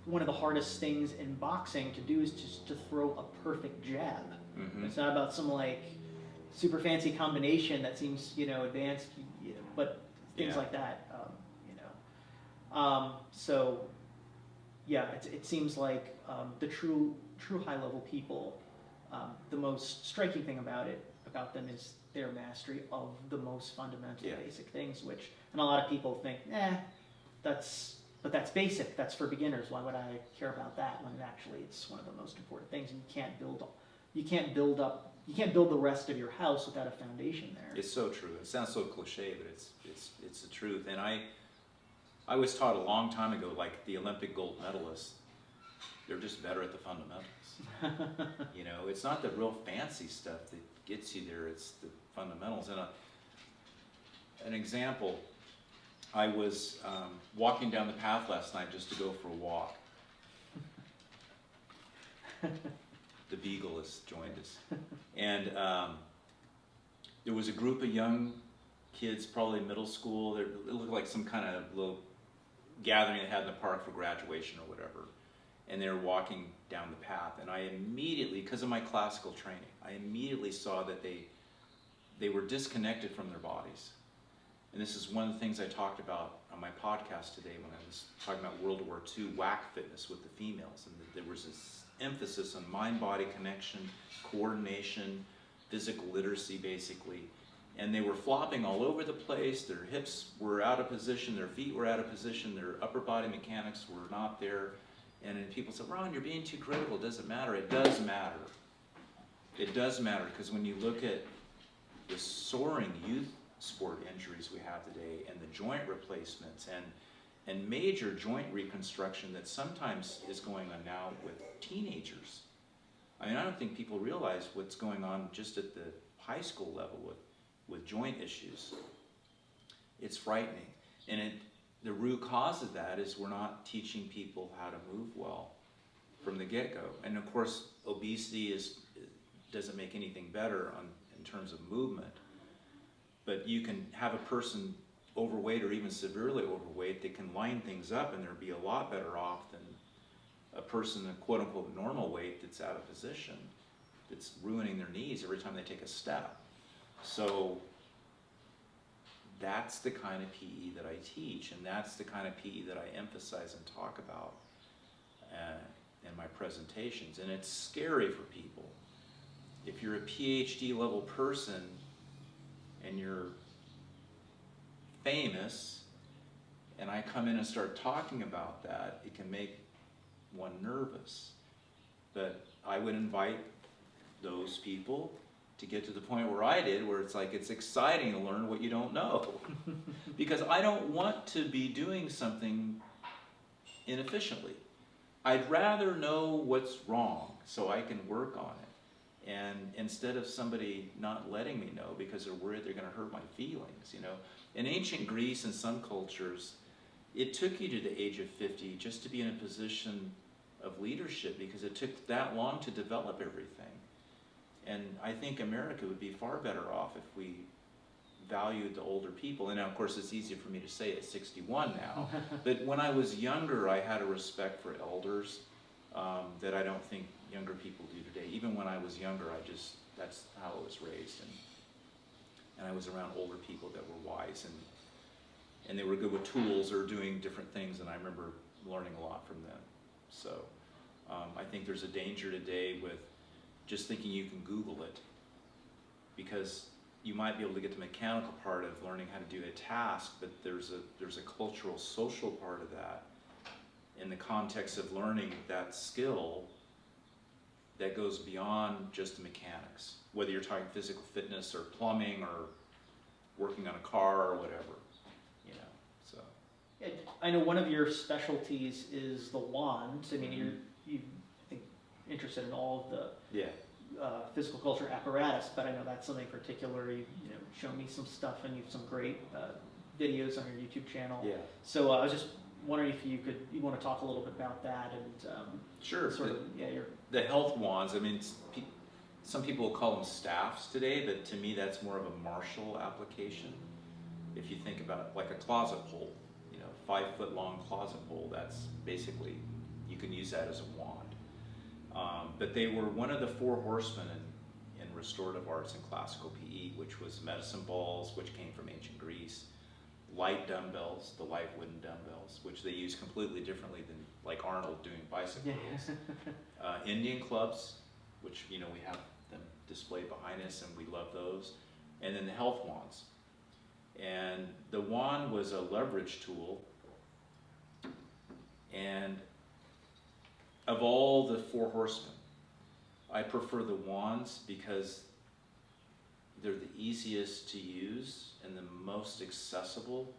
one of the hardest things in boxing to do is just to throw a perfect jab. Mm-hmm. It's not about some super fancy combination that seems, advanced, but things like that, So, yeah, it seems like the true high level people, the most striking thing about them is their mastery of the most fundamental basic things, and a lot of people think, that's basic, that's for beginners, why would I care about that, when actually it's one of the most important things, and you can't build the rest of your house without a foundation there. It's so true. It sounds so cliche, but it's the truth. And I was taught a long time ago, like the Olympic gold medalists, they're just better at the fundamentals. It's not the real fancy stuff that gets you there, it's the fundamentals. And an example, I was walking down the path last night just to go for a walk. The Beagle has joined us. And there was a group of young kids, probably middle school. It looked like some kind of little gathering they had in the park for graduation or whatever. And they were walking down the path. And I immediately, because of my classical training, I immediately saw that they were disconnected from their bodies. And this is one of the things I talked about on my podcast today when I was talking about World War II whack fitness with the females. And there was this emphasis on mind-body connection, coordination, physical literacy, basically. And they were flopping all over the place. Their hips were out of position, their feet were out of position, their upper body mechanics were not there. And then people said, Ron, you're being too critical. It doesn't matter. It does matter. It does matter, because when you look at the soaring youth sport injuries we have today, and the joint replacements, and major joint reconstruction that sometimes is going on now with teenagers. I mean, I don't think people realize what's going on just at the high school level with joint issues. It's frightening. And the root cause of that is we're not teaching people how to move well from the get-go. And of course, obesity doesn't make anything better in terms of movement. But you can have a person overweight or even severely overweight that can line things up, and they'll be a lot better off than a person in quote-unquote normal weight that's out of position, that's ruining their knees every time they take a step. So that's the kind of PE that I teach, and that's the kind of PE that I emphasize and talk about in my presentations. And it's scary for people. If you're a PhD level person and you're famous, and I come in and start talking about that, it can make one nervous. But I would invite those people to get to the point where I did, where it's like it's exciting to learn what you don't know. Because I don't want to be doing something inefficiently. I'd rather know what's wrong so I can work on it. And instead of somebody not letting me know because they're worried they're going to hurt my feelings, you know. In ancient Greece and some cultures, it took you to the age of 50 just to be in a position of leadership, because it took that long to develop everything. And I think America would be far better off if we valued the older people. And now, of course, it's easier for me to say at 61 now. But when I was younger, I had a respect for elders that I don't think younger people do today. Even when I was younger, that's how I was raised. And I was around older people that were wise, and they were good with tools or doing different things, and I remember learning a lot from them. So I think there's a danger today with just thinking you can Google it, because you might be able to get the mechanical part of learning how to do a task, but there's a cultural, social part of that in the context of learning that skill that goes beyond just the mechanics, whether you're talking physical fitness or plumbing or working on a car or whatever, you know. So I know one of your specialties is the wand. I mean, you I think interested in all of the physical culture apparatus, but I know that's something particular. You show me some stuff, and you have some great videos on your YouTube channel. Yeah. So I was just wondering if you want to talk a little bit about that and sure. Your the health wands. I mean, some people will call them staffs today, but to me that's more of a martial application. If you think about like a closet pole, 5-foot long closet pole, that's basically, you can use that as a wand. But they were one of the 4 horsemen in restorative arts and classical PE, which was medicine balls, which came from ancient Greece, light dumbbells, the light wooden dumbbells, which they use completely differently than like Arnold doing bicycle wheels. Indian clubs, which we have them displayed behind us, and we love those. And then the health wands. And the wand was a leverage tool. And of all the 4 horsemen, I prefer the wands because they're the easiest to use and the most accessible.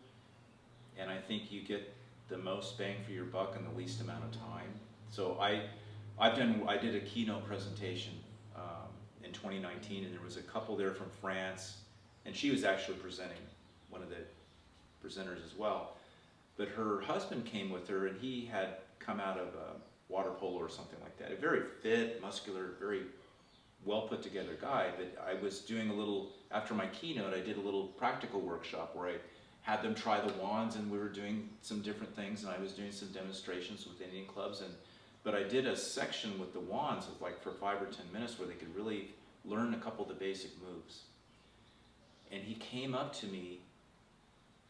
And I think you get the most bang for your buck in the least amount of time. So I did a keynote presentation in 2019, and there was a couple there from France, and she was actually presenting, one of the presenters as well. But her husband came with her, and he had come out of water polo or something like that. A very fit, muscular, very well put together guy. But I was doing after my keynote, I did a little practical workshop where I had them try the wands, and we were doing some different things, and I was doing some demonstrations with Indian clubs. But I did a section with the wands of like for 5 or 10 minutes where they could really learn a couple of the basic moves. And he came up to me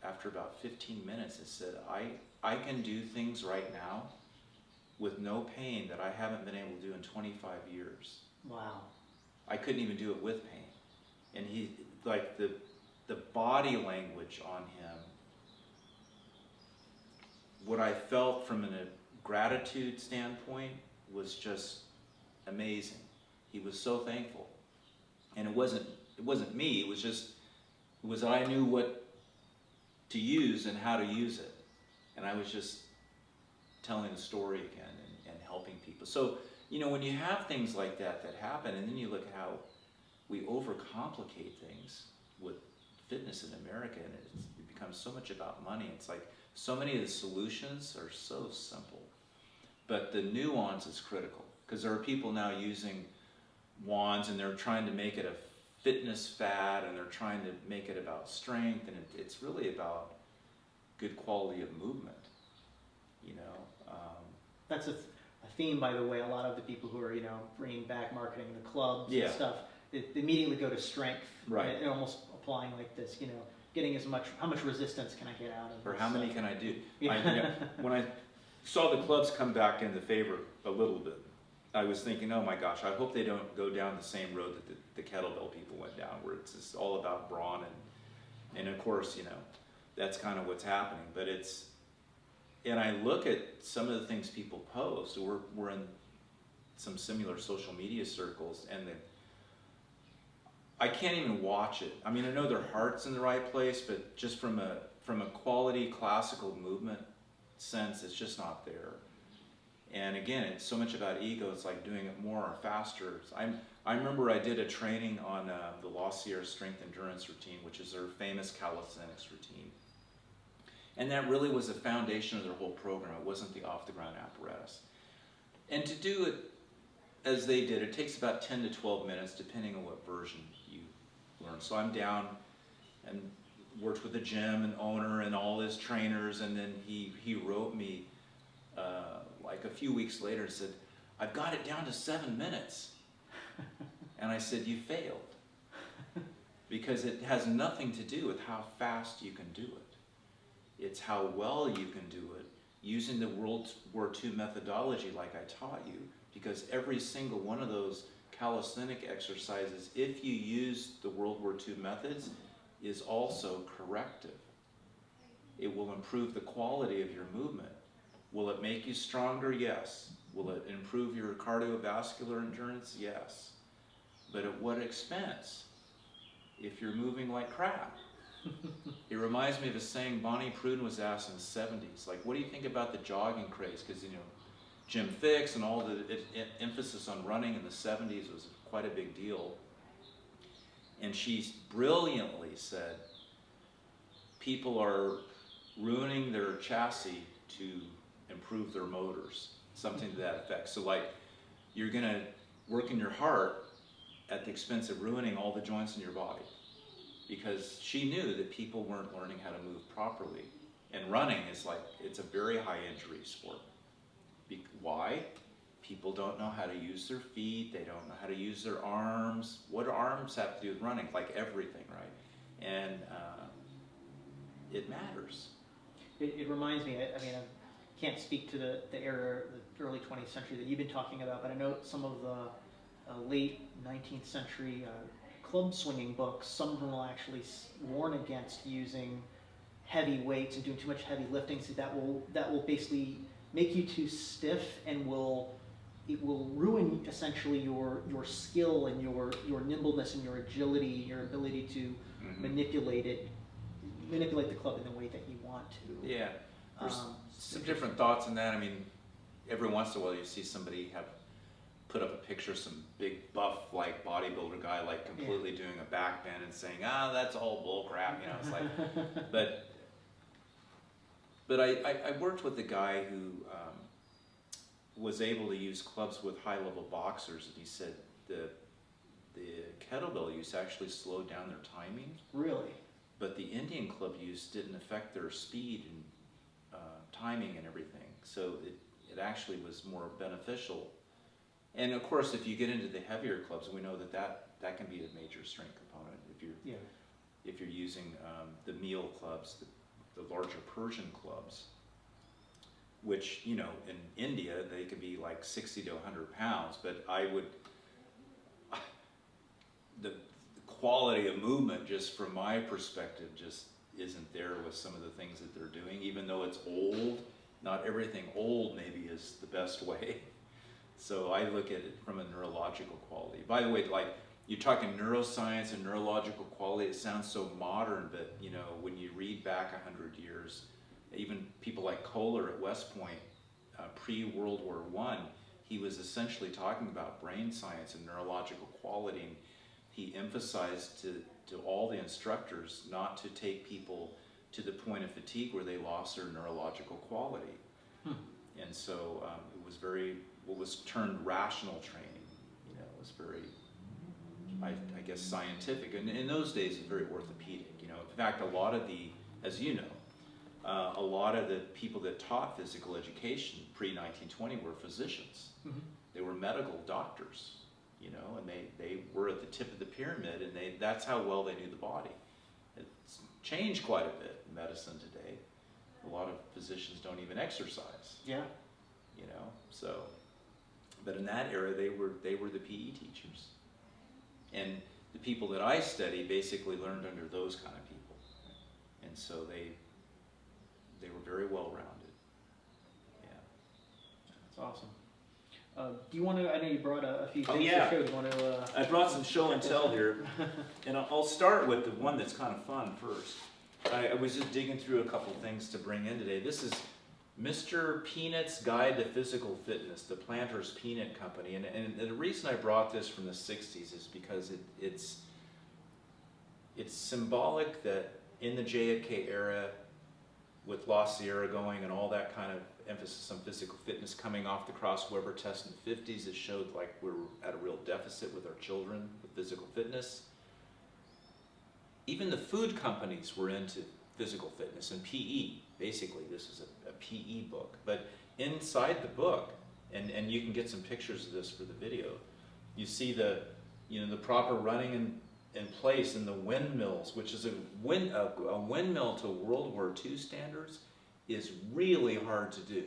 after about 15 minutes and said, I can do things right now with no pain that I haven't been able to do in 25 years. Wow. I couldn't even do it with pain. And he, like the body language on him, what I felt from a gratitude standpoint was just amazing. He was so thankful. And it wasn't me, it was I knew what to use and how to use it. And I was just telling the story again and helping people. So you know, when you have things like that happen, and then you look at how we overcomplicate things with fitness in America, and it becomes so much about money. It's like so many of the solutions are so simple, but the nuance is critical, because there are people now using wands and they're trying to make it a fitness fad, and they're trying to make it about strength, and it's really about good quality of movement, you know. That's a theme, by the way. A lot of the people who are, you know, bringing back marketing the clubs and stuff, they immediately go to strength, right? And almost applying like this, you know, getting how much resistance can I get out of or this? how many can I do? Yeah. When I saw the clubs come back into favor a little bit, I was thinking, oh my gosh, I hope they don't go down the same road that the kettlebell people went down, where it's just all about brawn, and of course, you know, that's kind of what's happening. But and I look at some of the things people post. We're in some similar social media circles, and I can't even watch it. I mean, I know their heart's in the right place, but just from a quality classical movement sense, it's just not there. And again, it's so much about ego. It's like doing it more or faster. I remember I did a training on the La Sierra Strength Endurance routine, which is their famous calisthenics routine. And that really was the foundation of their whole program. It wasn't the off-the-ground apparatus. And to do it as they did, it takes about 10 to 12 minutes, depending on what version you learn. So I'm down and worked with the gym and owner and all his trainers, and then he wrote me like a few weeks later and said, I've got it down to 7 minutes. And I said, you failed. Because it has nothing to do with how fast you can do it. It's how well you can do it using the World War II methodology like I taught you. Because every single one of those calisthenic exercises, if you use the World War II methods, is also corrective. It will improve the quality of your movement. Will it make you stronger? Yes. Will it improve your cardiovascular endurance? Yes. But at what expense? If you're moving like crap. It reminds me of a saying Bonnie Pruden was asked in the 70s. Like, what do you think about the jogging craze? Because, you know, Jim Fixx and all the emphasis on running in the 70s was quite a big deal. And she brilliantly said, people are ruining their chassis to improve their motors, something to that effect. So like, you're gonna work in your heart at the expense of ruining all the joints in your body. Because she knew that people weren't learning how to move properly. And running is like, it's a very high injury sport. Why? People don't know how to use their feet, they don't know how to use their arms. What do arms have to do with running? Like everything, right? And it matters. It reminds me, I mean, I can't speak to the era, the early 20th century that you've been talking about, but I know some of the late 19th century club swinging books, some of them will actually warn against using heavy weights and doing too much heavy lifting, so that will basically make you too stiff, and it will ruin essentially your skill and your nimbleness and your agility, your ability to manipulate the club in the way that you want to. Yeah, there's some different thoughts in that. I mean, every once in a while you see somebody put up a picture of some big buff like bodybuilder guy like completely doing a back bend and saying, that's all bull crap, you know. It's like, but I worked with a guy who was able to use clubs with high-level boxers, and he said the kettlebell use actually slowed down their timing. Really? But the Indian club use didn't affect their speed and timing and everything. So it actually was more beneficial. And of course, if you get into the heavier clubs, we know that can be a major strength component. If you're using the meal clubs, the larger Persian clubs, which, you know, in India they could be like 60 to 100 pounds, but the quality of movement, just from my perspective, just isn't there with some of the things that they're doing. Even though it's old, not everything old maybe is the best way. So I look at it from a neurological quality. By the way, like, you're talking neuroscience and neurological quality, it sounds so modern, but you know, when you read back 100 years, even people like Kohler at West Point, pre-World War I, he was essentially talking about brain science and neurological quality. And he emphasized to all the instructors not to take people to the point of fatigue where they lost their neurological quality. And so it was very, what was termed rational training, you know, it was very, I guess, scientific. And in those days, it was very orthopedic, you know. In fact, a lot of the, as you know, a lot of the people that taught physical education pre-1920 were physicians. They were medical doctors, you know, and they were at the tip of the pyramid, and that's how well they knew the body. It's changed quite a bit in medicine today. A lot of physicians don't even exercise. Yeah. You know, so, but in that era, they were the PE teachers. And the people that I study basically learned under those kind of people. And so they were very well-rounded. Yeah. That's awesome. Do you want to, I know you brought a few Oh, things yeah. to show. Do you want to... I brought some show and tell here, and I'll start with the one that's kind of fun first. I was just digging through a couple things to bring in today. This is Mr. Peanut's Guide to Physical Fitness, the Planters Peanut Company. And the reason I brought this from the 60s is because it's symbolic that in the JFK era, with La Sierra going and all that kind of emphasis on physical fitness coming off the Cross-Weber test in the 50s, it showed like we're at a real deficit with our children with physical fitness. Even the food companies were into physical fitness and PE. Basically, this is a PE book. But inside the book, and you can get some pictures of this for the video, you see the proper running in place in the windmills, which is a windmill to World War II standards is really hard to do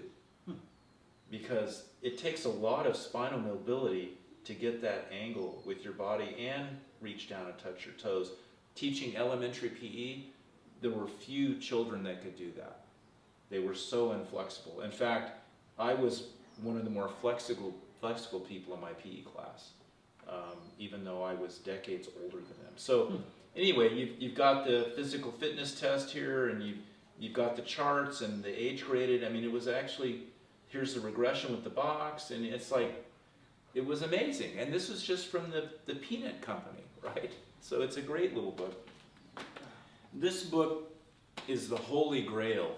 because it takes a lot of spinal mobility to get that angle with your body and reach down and touch your toes. Teaching elementary PE, there were few children that could do that. They were so inflexible. In fact, I was one of the more flexible people in my PE class, even though I was decades older than them. So anyway, you've got the physical fitness test here, and you've got the charts and the age graded. I mean, it was actually, here's the regression with the box, and it's like, it was amazing. And this was just from the Peanut Company, right? So it's a great little book. This book is the holy grail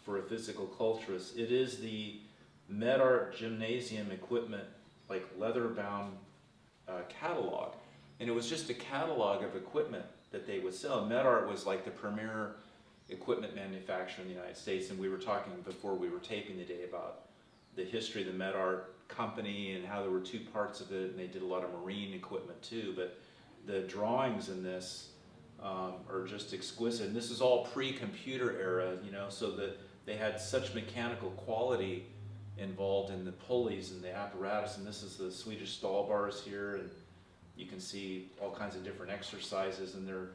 for a physical culturist. It is the MedArt Gymnasium equipment, like leather-bound catalog. And it was just a catalog of equipment that they would sell. MedArt was like the premier equipment manufacturer in the United States, and we were talking before we were taping today about the history of the MedArt company and how there were two parts of it, and they did a lot of marine equipment too. But the drawings in this are just exquisite. And this is all pre-computer era, you know, so that they had such mechanical quality involved in the pulleys and the apparatus. And this is the Swedish stall bars here, and you can see all kinds of different exercises, and there are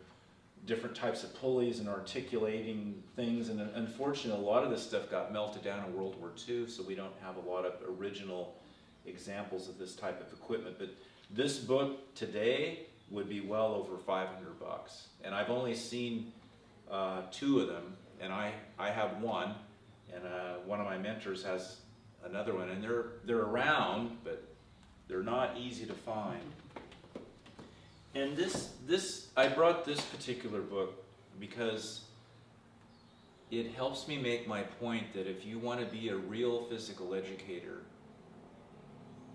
different types of pulleys and articulating things. And unfortunately, a lot of this stuff got melted down in World War II, so we don't have a lot of original examples of this type of equipment. But this book today would be well over $500. And I've only seen two of them, and I have one, and one of my mentors has another one, and they're around, but they're not easy to find. And I brought this particular book because it helps me make my point that if you want to be a real physical educator,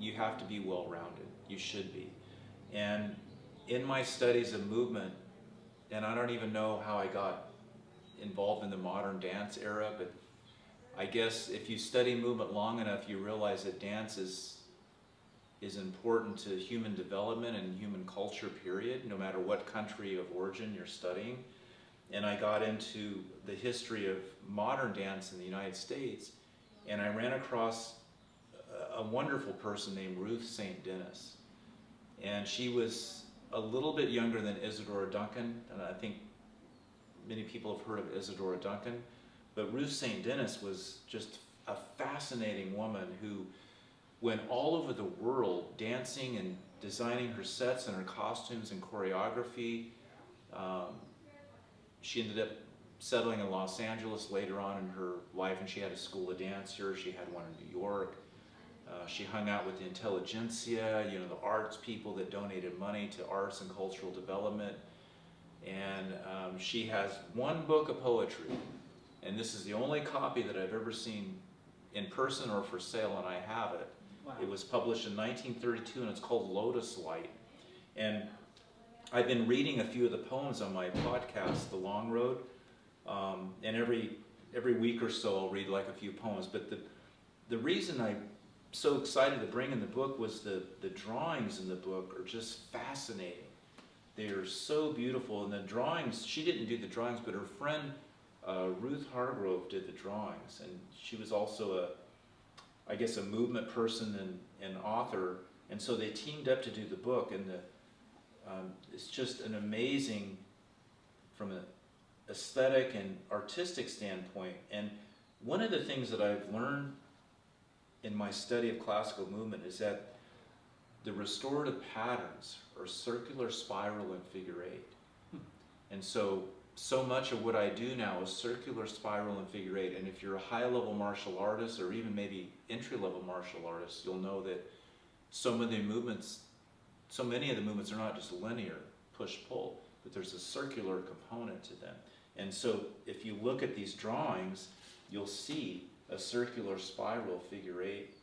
you have to be well-rounded. You should be. And in my studies of movement, and I don't even know how I got involved in the modern dance era, but I guess if you study movement long enough, you realize that dance is important to human development and human culture, period, no matter what country of origin you're studying. And I got into the history of modern dance in the United States, and I ran across a wonderful person named Ruth St Denis. And she was a little bit younger than Isadora Duncan, and I think many people have heard of Isadora Duncan, but Ruth St Denis was just a fascinating woman who went all over the world dancing and designing her sets and her costumes and choreography. She ended up settling in Los Angeles later on in her life, and she had a school of dance here. She had one in New York. She hung out with the intelligentsia, you know, the arts people that donated money to arts and cultural development. And she has one book of poetry, and this is the only copy that I've ever seen in person or for sale, and I have it. Wow. It was published in 1932, and it's called Lotus Light. And I've been reading a few of the poems on my podcast, The Long Road, and every week or so I'll read like a few poems. But the reason I'm so excited to bring in the book was the drawings in the book are just fascinating. They are so beautiful, and the drawings, she didn't do the drawings, but her friend Ruth Hargrove did the drawings, and she was also I guess a movement person and author, and so they teamed up to do the book, and it's just an amazing, from an aesthetic and artistic standpoint. And one of the things that I've learned in my study of classical movement is that the restorative patterns are circular, spiral, and figure eight. And so much of what I do now is circular, spiral, and figure eight. And if you're a high-level martial artist, or even maybe entry-level martial artist, you'll know that so many of the movements are not just linear, push-pull, but there's a circular component to them. And so if you look at these drawings, you'll see a circular, spiral, figure eight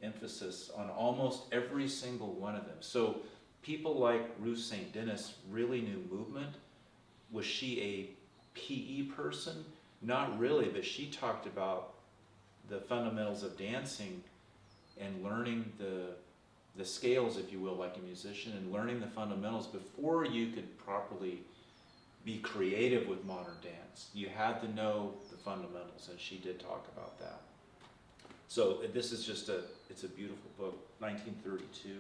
emphasis on almost every single one of them. So people like Ruth St Denis really knew movement. Was she a PE person? Not really, but she talked about the fundamentals of dancing and learning the scales, if you will, like a musician, and learning the fundamentals before you could properly be creative with modern dance. You had to know the fundamentals, and she did talk about that. So this is just it's a beautiful book, 1932.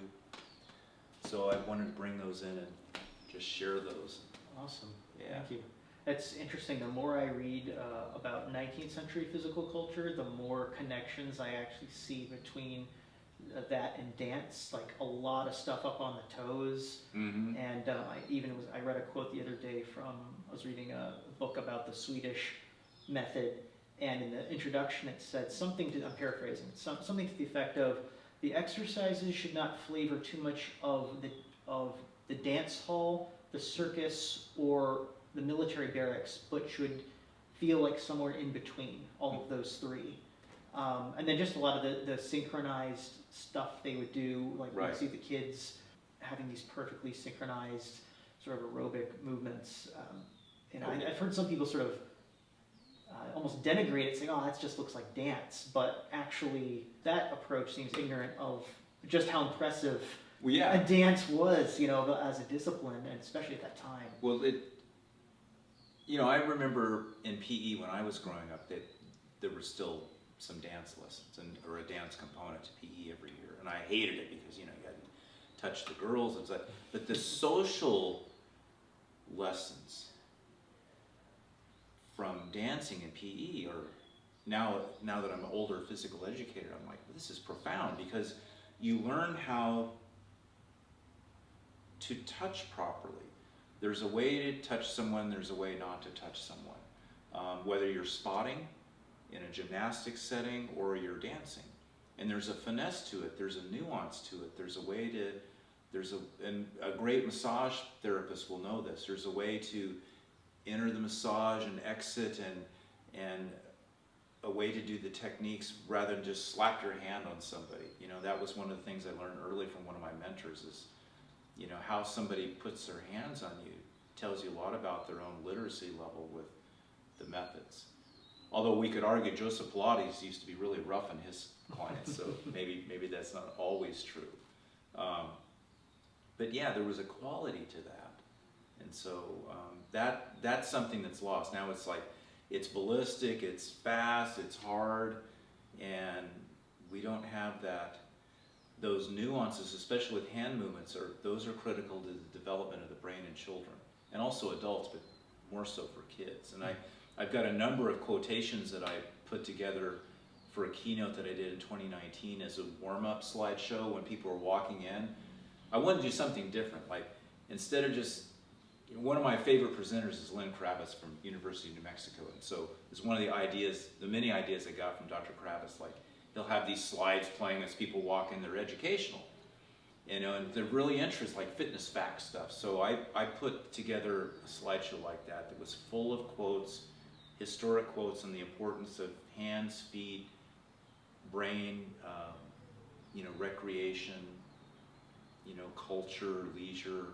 So I wanted to bring those in and just share those. Awesome. Yeah. Thank you. It's interesting. The more I read about 19th century physical culture, the more connections I actually see between that and dance. Like a lot of stuff up on the toes. Mm-hmm. And I read a quote the other day I was reading a book about the Swedish method, and in the introduction it said I'm paraphrasing, something to the effect of, the exercises should not flavor too much of the dance hall, the circus, or the military barracks, but should feel like somewhere in between all of those three. And then just a lot of the synchronized stuff they would do, like right. you see the kids having these perfectly synchronized sort of aerobic movements. And I've heard some people sort of almost denigrate it, saying, oh, that just looks like dance. But actually, that approach seems ignorant of just how impressive a dance was, as a discipline, and especially at that time. Well, I remember in PE when I was growing up that there were still some dance lessons or a dance component to PE every year, and I hated it because you had to touch the girls. It was like, but the social lessons from dancing in PE are now that I'm an older physical educator, I'm like, well, this is profound, because you learn how to touch properly. There's a way to touch someone, there's a way not to touch someone. Whether you're spotting in a gymnastics setting or you're dancing. And there's a finesse to it, there's a nuance to it, there's a way to, and a great massage therapist will know this, there's a way to enter the massage and exit, and a way to do the techniques rather than just slap your hand on somebody. That was one of the things I learned early from one of my mentors is, how somebody puts their hands on you tells you a lot about their own literacy level with the methods. Although we could argue Joseph Pilates used to be really rough on his clients, so maybe that's not always true. But yeah, there was a quality to that. And so that's something that's lost. Now it's like, it's ballistic, it's fast, it's hard, and we don't have those nuances, especially with hand movements, those are critical to the development of the brain in children, and also adults, but more so for kids. And I've got a number of quotations that I put together for a keynote that I did in 2019 as a warm-up slideshow when people were walking in. I wanted to do something different, like instead of just, one of my favorite presenters is Lynn Kravitz from University of New Mexico, and so it's one of the many ideas I got from Dr. Kravitz, like, he'll have these slides playing as people walk in. They're educational, you know, and they're really interesting, like fitness fact stuff. So I put together a slideshow like that was full of quotes, historic quotes on the importance of hands, feet, brain, you know, recreation, you know, culture, leisure,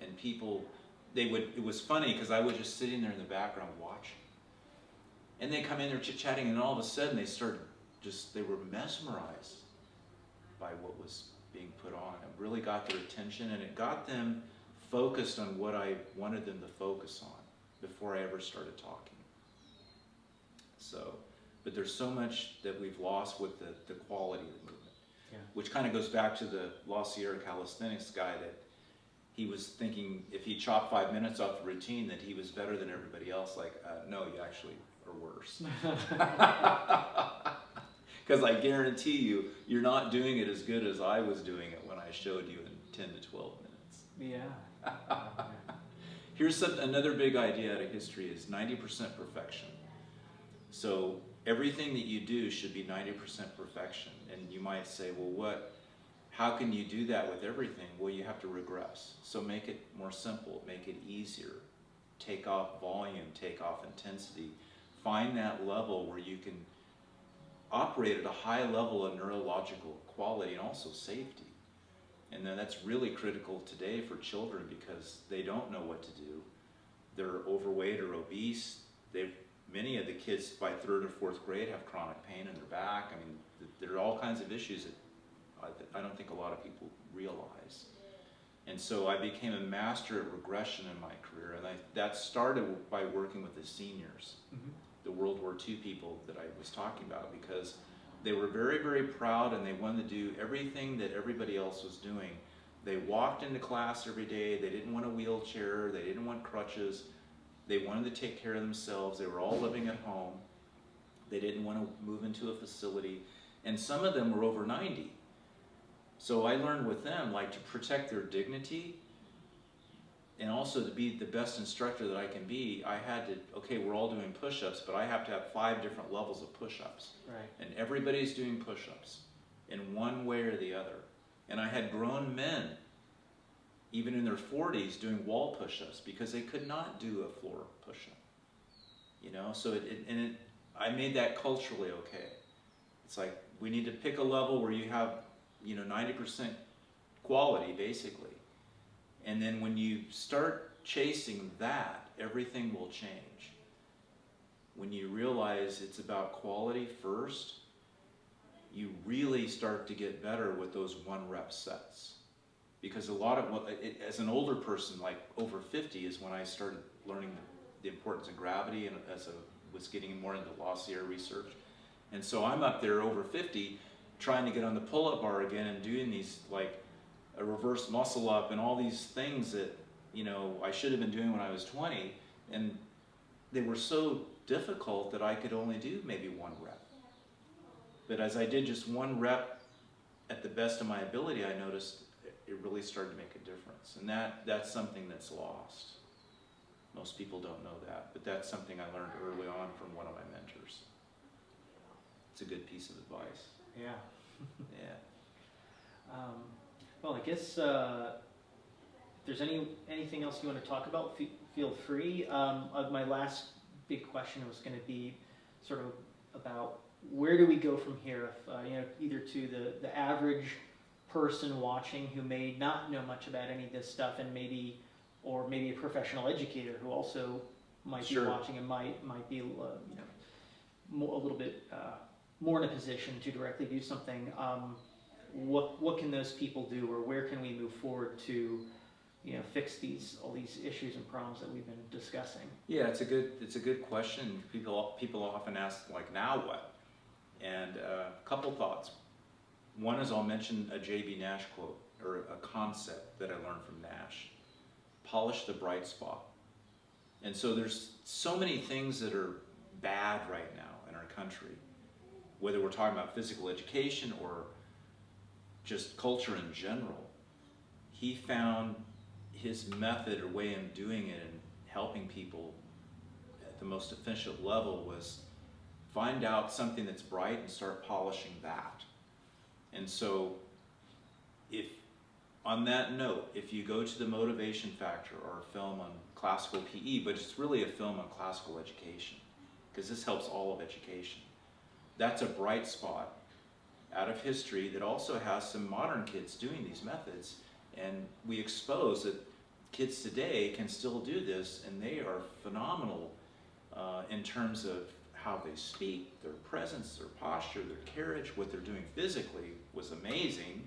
and people, it was funny because I was just sitting there in the background watching. And they come in there chit-chatting, and all of a sudden they were mesmerized by what was being put on. It really got their attention, and it got them focused on what I wanted them to focus on before I ever started talking. So, but there's so much that we've lost with the quality of the movement. Yeah. Which kind of goes back to the La Sierra calisthenics guy, that he was thinking if he chopped 5 minutes off the routine that he was better than everybody else. Like, no, you actually are worse. Because I guarantee you, you're not doing it as good as I was doing it when I showed you in 10 to 12 minutes. Yeah. Here's another big idea out of history is 90% perfection. So everything that you do should be 90% perfection. And you might say, well, how can you do that with everything? Well, you have to regress. So make it more simple, make it easier. Take off volume, take off intensity. Find that level where you can operate at a high level of neurological quality and also safety. And then that's really critical today for children because they don't know what to do. They're overweight or obese. Many of the kids by 3rd or 4th grade have chronic pain in their back. I mean, there are all kinds of issues that I don't think a lot of people realize. And so I became a master at regression in my career, and that started by working with the seniors, the World War II people that I was talking about, because they were very, very proud and they wanted to do everything that everybody else was doing. They walked into class every day, they didn't want a wheelchair, they didn't want crutches, they wanted to take care of themselves, they were all living at home, they didn't want to move into a facility, and some of them were over 90. So I learned with them, like, to protect their dignity and also to be the best instructor that I can be. I had to, okay, we're all doing push-ups, but I have to have 5 different levels of push-ups. Right. And everybody's doing push-ups in one way or the other. And I had grown men, even in their 40s, doing wall push-ups because they could not do a floor push-up. You know, so I made that culturally okay. It's like, we need to pick a level where you have, you know, 90% quality, basically. And then when you start chasing that, everything will change. When you realize it's about quality first, you really start to get better with those 1-rep sets. Because a lot of, as an older person, like over 50, is when I started learning the importance of gravity, and as I was getting more into La Sierra research. And so I'm up there over 50, trying to get on the pull-up bar again and doing these, like, a reverse muscle up and all these things that, you know, I should have been doing when I was 20, and they were so difficult that I could only do maybe 1 rep. But as I did just 1 rep at the best of my ability, I noticed it really started to make a difference. And that's something that's lost. Most people don't know that, but that's something I learned early on from one of my mentors. It's a good piece of advice. Yeah. Yeah. Well, I guess if there's anything else you want to talk about, feel free. My last big question was going to be sort of about where do we go from here? If, you know, either to the average person watching who may not know much about any of this stuff, and maybe a professional educator who also might be watching and might be you know, a little bit more in a position to directly do something. What can those people do, or where can we move forward to, you know, fix all these issues and problems that we've been discussing? Yeah, it's a good question. People often ask, like, now what? And a couple thoughts. One is, I'll mention a J.B. Nash quote, or a concept that I learned from Nash. Polish the bright spot. And so there's so many things that are bad right now in our country, whether we're talking about physical education or just culture in general. He found his method or way of doing it and helping people at the most efficient level was find out something that's bright and start polishing that. And so if, on that note, if you go to the Motivation Factor or a film on classical PE, but it's really a film on classical education, because this helps all of education. That's a bright spot out of history that also has some modern kids doing these methods, and we expose that kids today can still do this, and they are phenomenal in terms of how they speak, their presence, their posture, their carriage, what they're doing physically was amazing,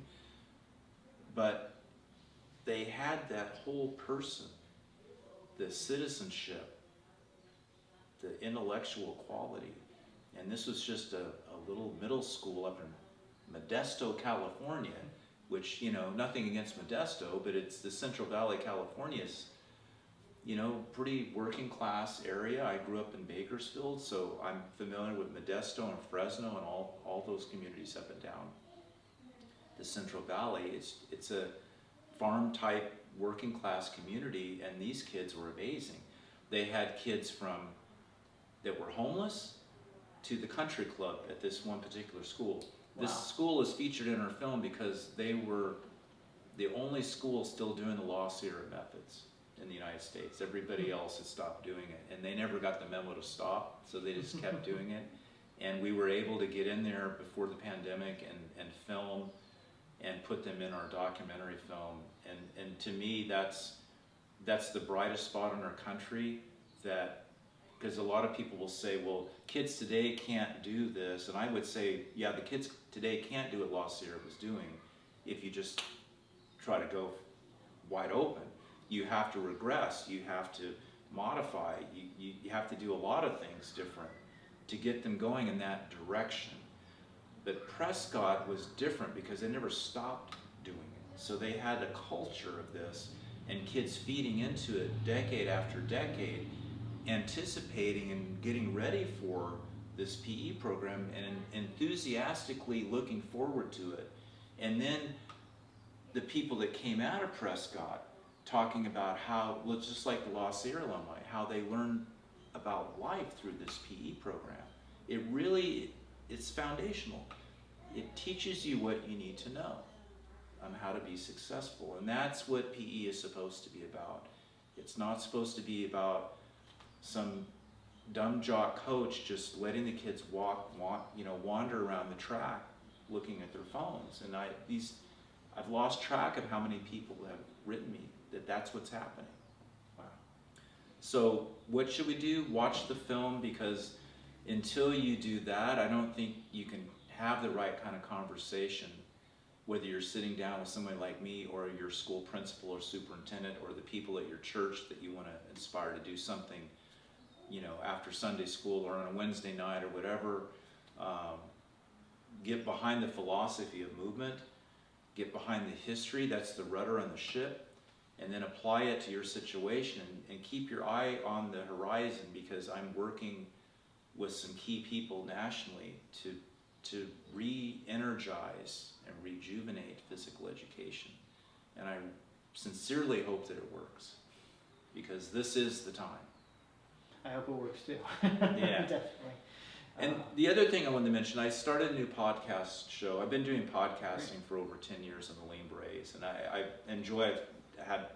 but they had that whole person, the citizenship, the intellectual quality. And this was just a little middle school up in Modesto, California, which, you know, nothing against Modesto, but it's the Central Valley, California's, you know, pretty working class area. I grew up in Bakersfield, so I'm familiar with Modesto and Fresno and all those communities up and down the Central Valley. It's a farm type working class community, and these kids were amazing. They had kids that were homeless to the country club at this one particular school. Wow. This school is featured in our film because they were the only school still doing the lost era methods in the United States. Everybody else had stopped doing it, and they never got the memo to stop, so they just kept doing it. And we were able to get in there before the pandemic and film and put them in our documentary film. And to me, that's the brightest spot in our country, that because a lot of people will say, well, kids today can't do this. And I would say, yeah, the kids today can't do what La Sierra was doing if you just try to go wide open. You have to regress, you have to modify, you have to do a lot of things different to get them going in that direction. But Prescott was different because they never stopped doing it. So they had a culture of this, and kids feeding into it decade after decade, anticipating and getting ready for this PE program and enthusiastically looking forward to it. And then the people that came out of Prescott talking about how, well, just like the La Sierra alumni, how they learned about life through this PE program. It really, it's foundational. It teaches you what you need to know on how to be successful. And that's what PE is supposed to be about. It's not supposed to be about some dumb jock coach just letting the kids wander around the track looking at their phones. And I've lost track of how many people have written me that that's what's happening. Wow. So what should we do? Watch the film, because until you do that, I don't think you can have the right kind of conversation, whether you're sitting down with somebody like me or your school principal or superintendent or the people at your church that you want to inspire to do something, you know, after Sunday school or on a Wednesday night or whatever. Get behind the philosophy of movement, get behind the history, that's the rudder on the ship, and then apply it to your situation, and keep your eye on the horizon, because I'm working with some key people nationally to re-energize and rejuvenate physical education. And I sincerely hope that it works, because this is the time. I hope it works too. Yeah. Definitely. And the other thing I wanted to mention, I started a new podcast show. I've been doing podcasting for over 10 years on the Lean Braze, and I enjoy it. I had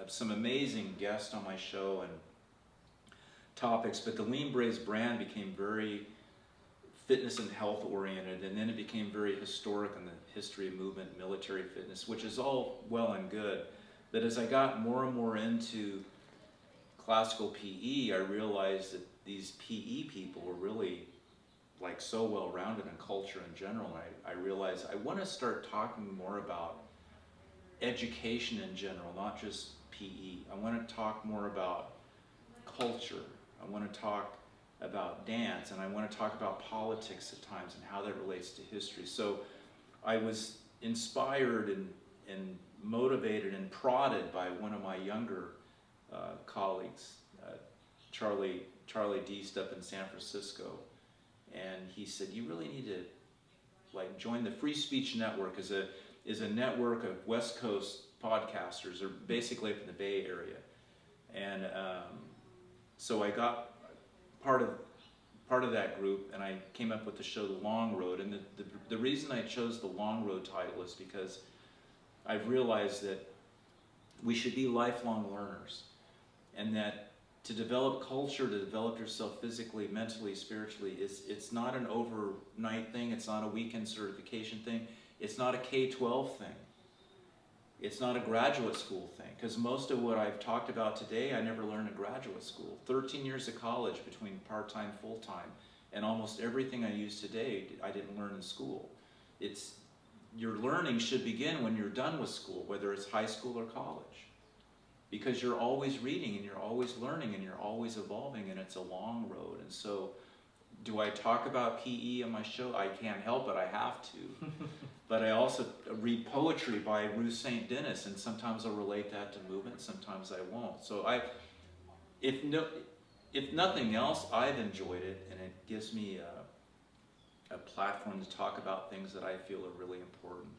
some amazing guests on my show and topics, but the Lean Braze brand became very fitness and health oriented, and then it became very historic in the history of movement, military fitness, which is all well and good. But as I got more and more into classical PE, I realized that these PE people were really like so well rounded in culture in general. And I realized I want to start talking more about education in general, not just PE. I want to talk more about culture. I want to talk about dance, and I want to talk about politics at times and how that relates to history. So I was inspired and motivated and prodded by one of my younger colleagues, Charlie Deast up in San Francisco, and he said, you really need to like join the Free Speech Network. Is a network of West Coast podcasters. They're basically up in the Bay Area, and so I got part part of that group, and I came up with the show The Long Road. And the reason I chose the Long Road title is because I've realized that we should be lifelong learners, and that to develop culture, to develop yourself physically, mentally, spiritually, it's not an overnight thing. It's not a weekend certification thing. It's not a K-12 thing. It's not a graduate school thing, because most of what I've talked about today, I never learned in graduate school. 13 years of college between part-time, full-time, and almost everything I use today, I didn't learn in school. Your learning should begin when you're done with school, whether it's high school or college, because you're always reading and you're always learning and you're always evolving, and it's a long road. And so, do I talk about PE on my show? I can't help it, I have to. But I also read poetry by Ruth St Denis, and sometimes I'll relate that to movement, sometimes I won't. So if nothing else, I've enjoyed it, and it gives me a platform to talk about things that I feel are really important,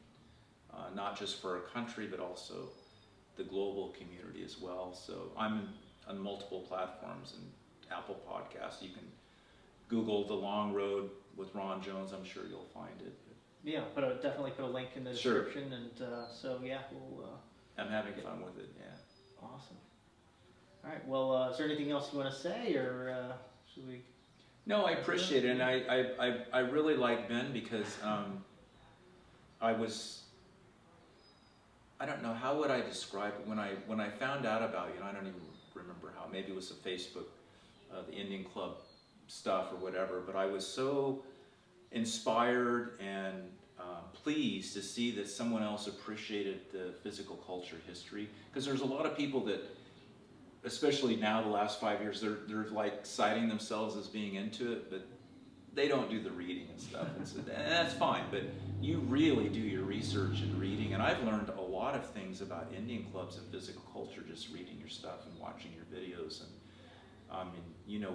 not just for our country, but also the global community as well. So I'm on multiple platforms, and Apple Podcasts. You can Google The Long Road with Ron Jones. I'm sure you'll find it. Yeah, definitely put a link in the Sure. description, and so yeah, we'll. I'm having fun with it. Yeah. Awesome. All right. Well, is there anything else you want to say, or should we? No, I appreciate it, and I really like Ben because I don't know, how would I describe it? When I found out about you, and I don't even remember how, maybe it was the Facebook, the Indian Club stuff or whatever, but I was so inspired and pleased to see that someone else appreciated the physical culture history, because there's a lot of people that, especially now the last 5 years, they're like citing themselves as being into it, but they don't do the reading and stuff, and that's fine, but you really do your research and reading, and I've learned a lot of things about Indian clubs and physical culture just reading your stuff and watching your videos, and I mean, you know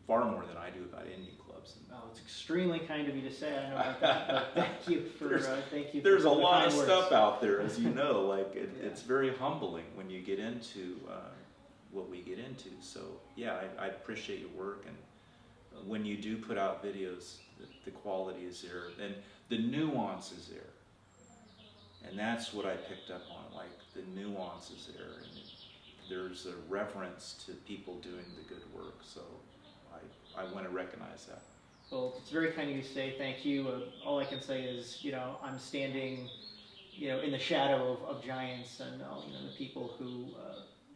far more than I do about Indian clubs. Oh, it's extremely kind of you to say. I don't know about that, but thank you for There's a the lot kind of words. stuff out there, as you know. Like Yeah. it's very humbling when you get into what we get into. So yeah, I appreciate your work, and when you do put out videos, the quality is there, and the nuance is there, and that's what I picked up on. Like the nuance is there, and there's a reverence to people doing the good work. So I want to recognize that. Well, it's very kind of you to say thank you. All I can say is, I'm standing, in the shadow of giants, and the people who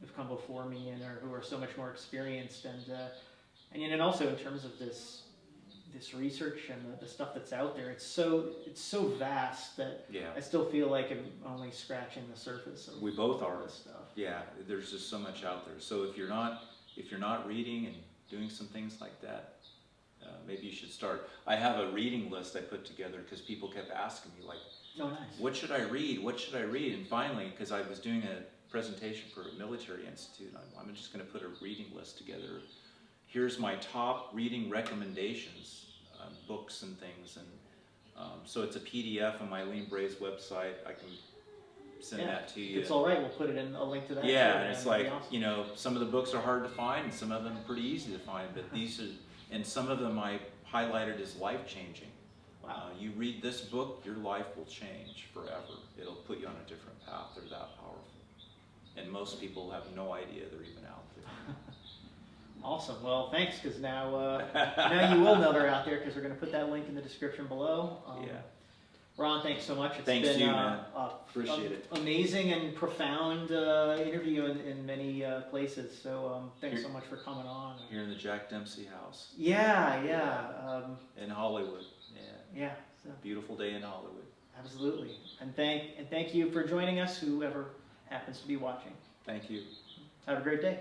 have come before me and who are so much more experienced, and also in terms of this research and the stuff that's out there, it's so vast that I still feel like I'm only scratching the surface of we both are. this stuff. Yeah, there's just so much out there. So if you're not reading and doing some things like that, maybe you should start. I have a reading list I put together because people kept asking me, like, Oh, nice. what should I read? What should I read? And finally, because I was doing a presentation for a military institute, I'm just going to put a reading list together. Here's my top reading recommendations, books and things, and so it's a PDF on my Eileen Bray's website. I can send that to you. If it's all right, we'll put it in a link to that. Yeah, too, and it's that'd like, be awesome. some of the books are hard to find, and some of them are pretty easy to find, but these are, and some of them I highlighted as life-changing. Wow. You read this book, your life will change forever. It'll put you on a different path. They're that powerful. And most people have no idea they're even out there. Awesome. Well, thanks, because now you will know they're out there, because we're going to put that link in the description below. Yeah. Ron, thanks so much. It's Thanks been to you, man. Appreciate it. Amazing and profound interview in many places. So thanks so much for coming on. Here in the Jack Dempsey house. Yeah. In Hollywood. Yeah. So, Beautiful day in Hollywood. absolutely. And thank you for joining us, whoever happens to be watching. Thank you. Have a great day.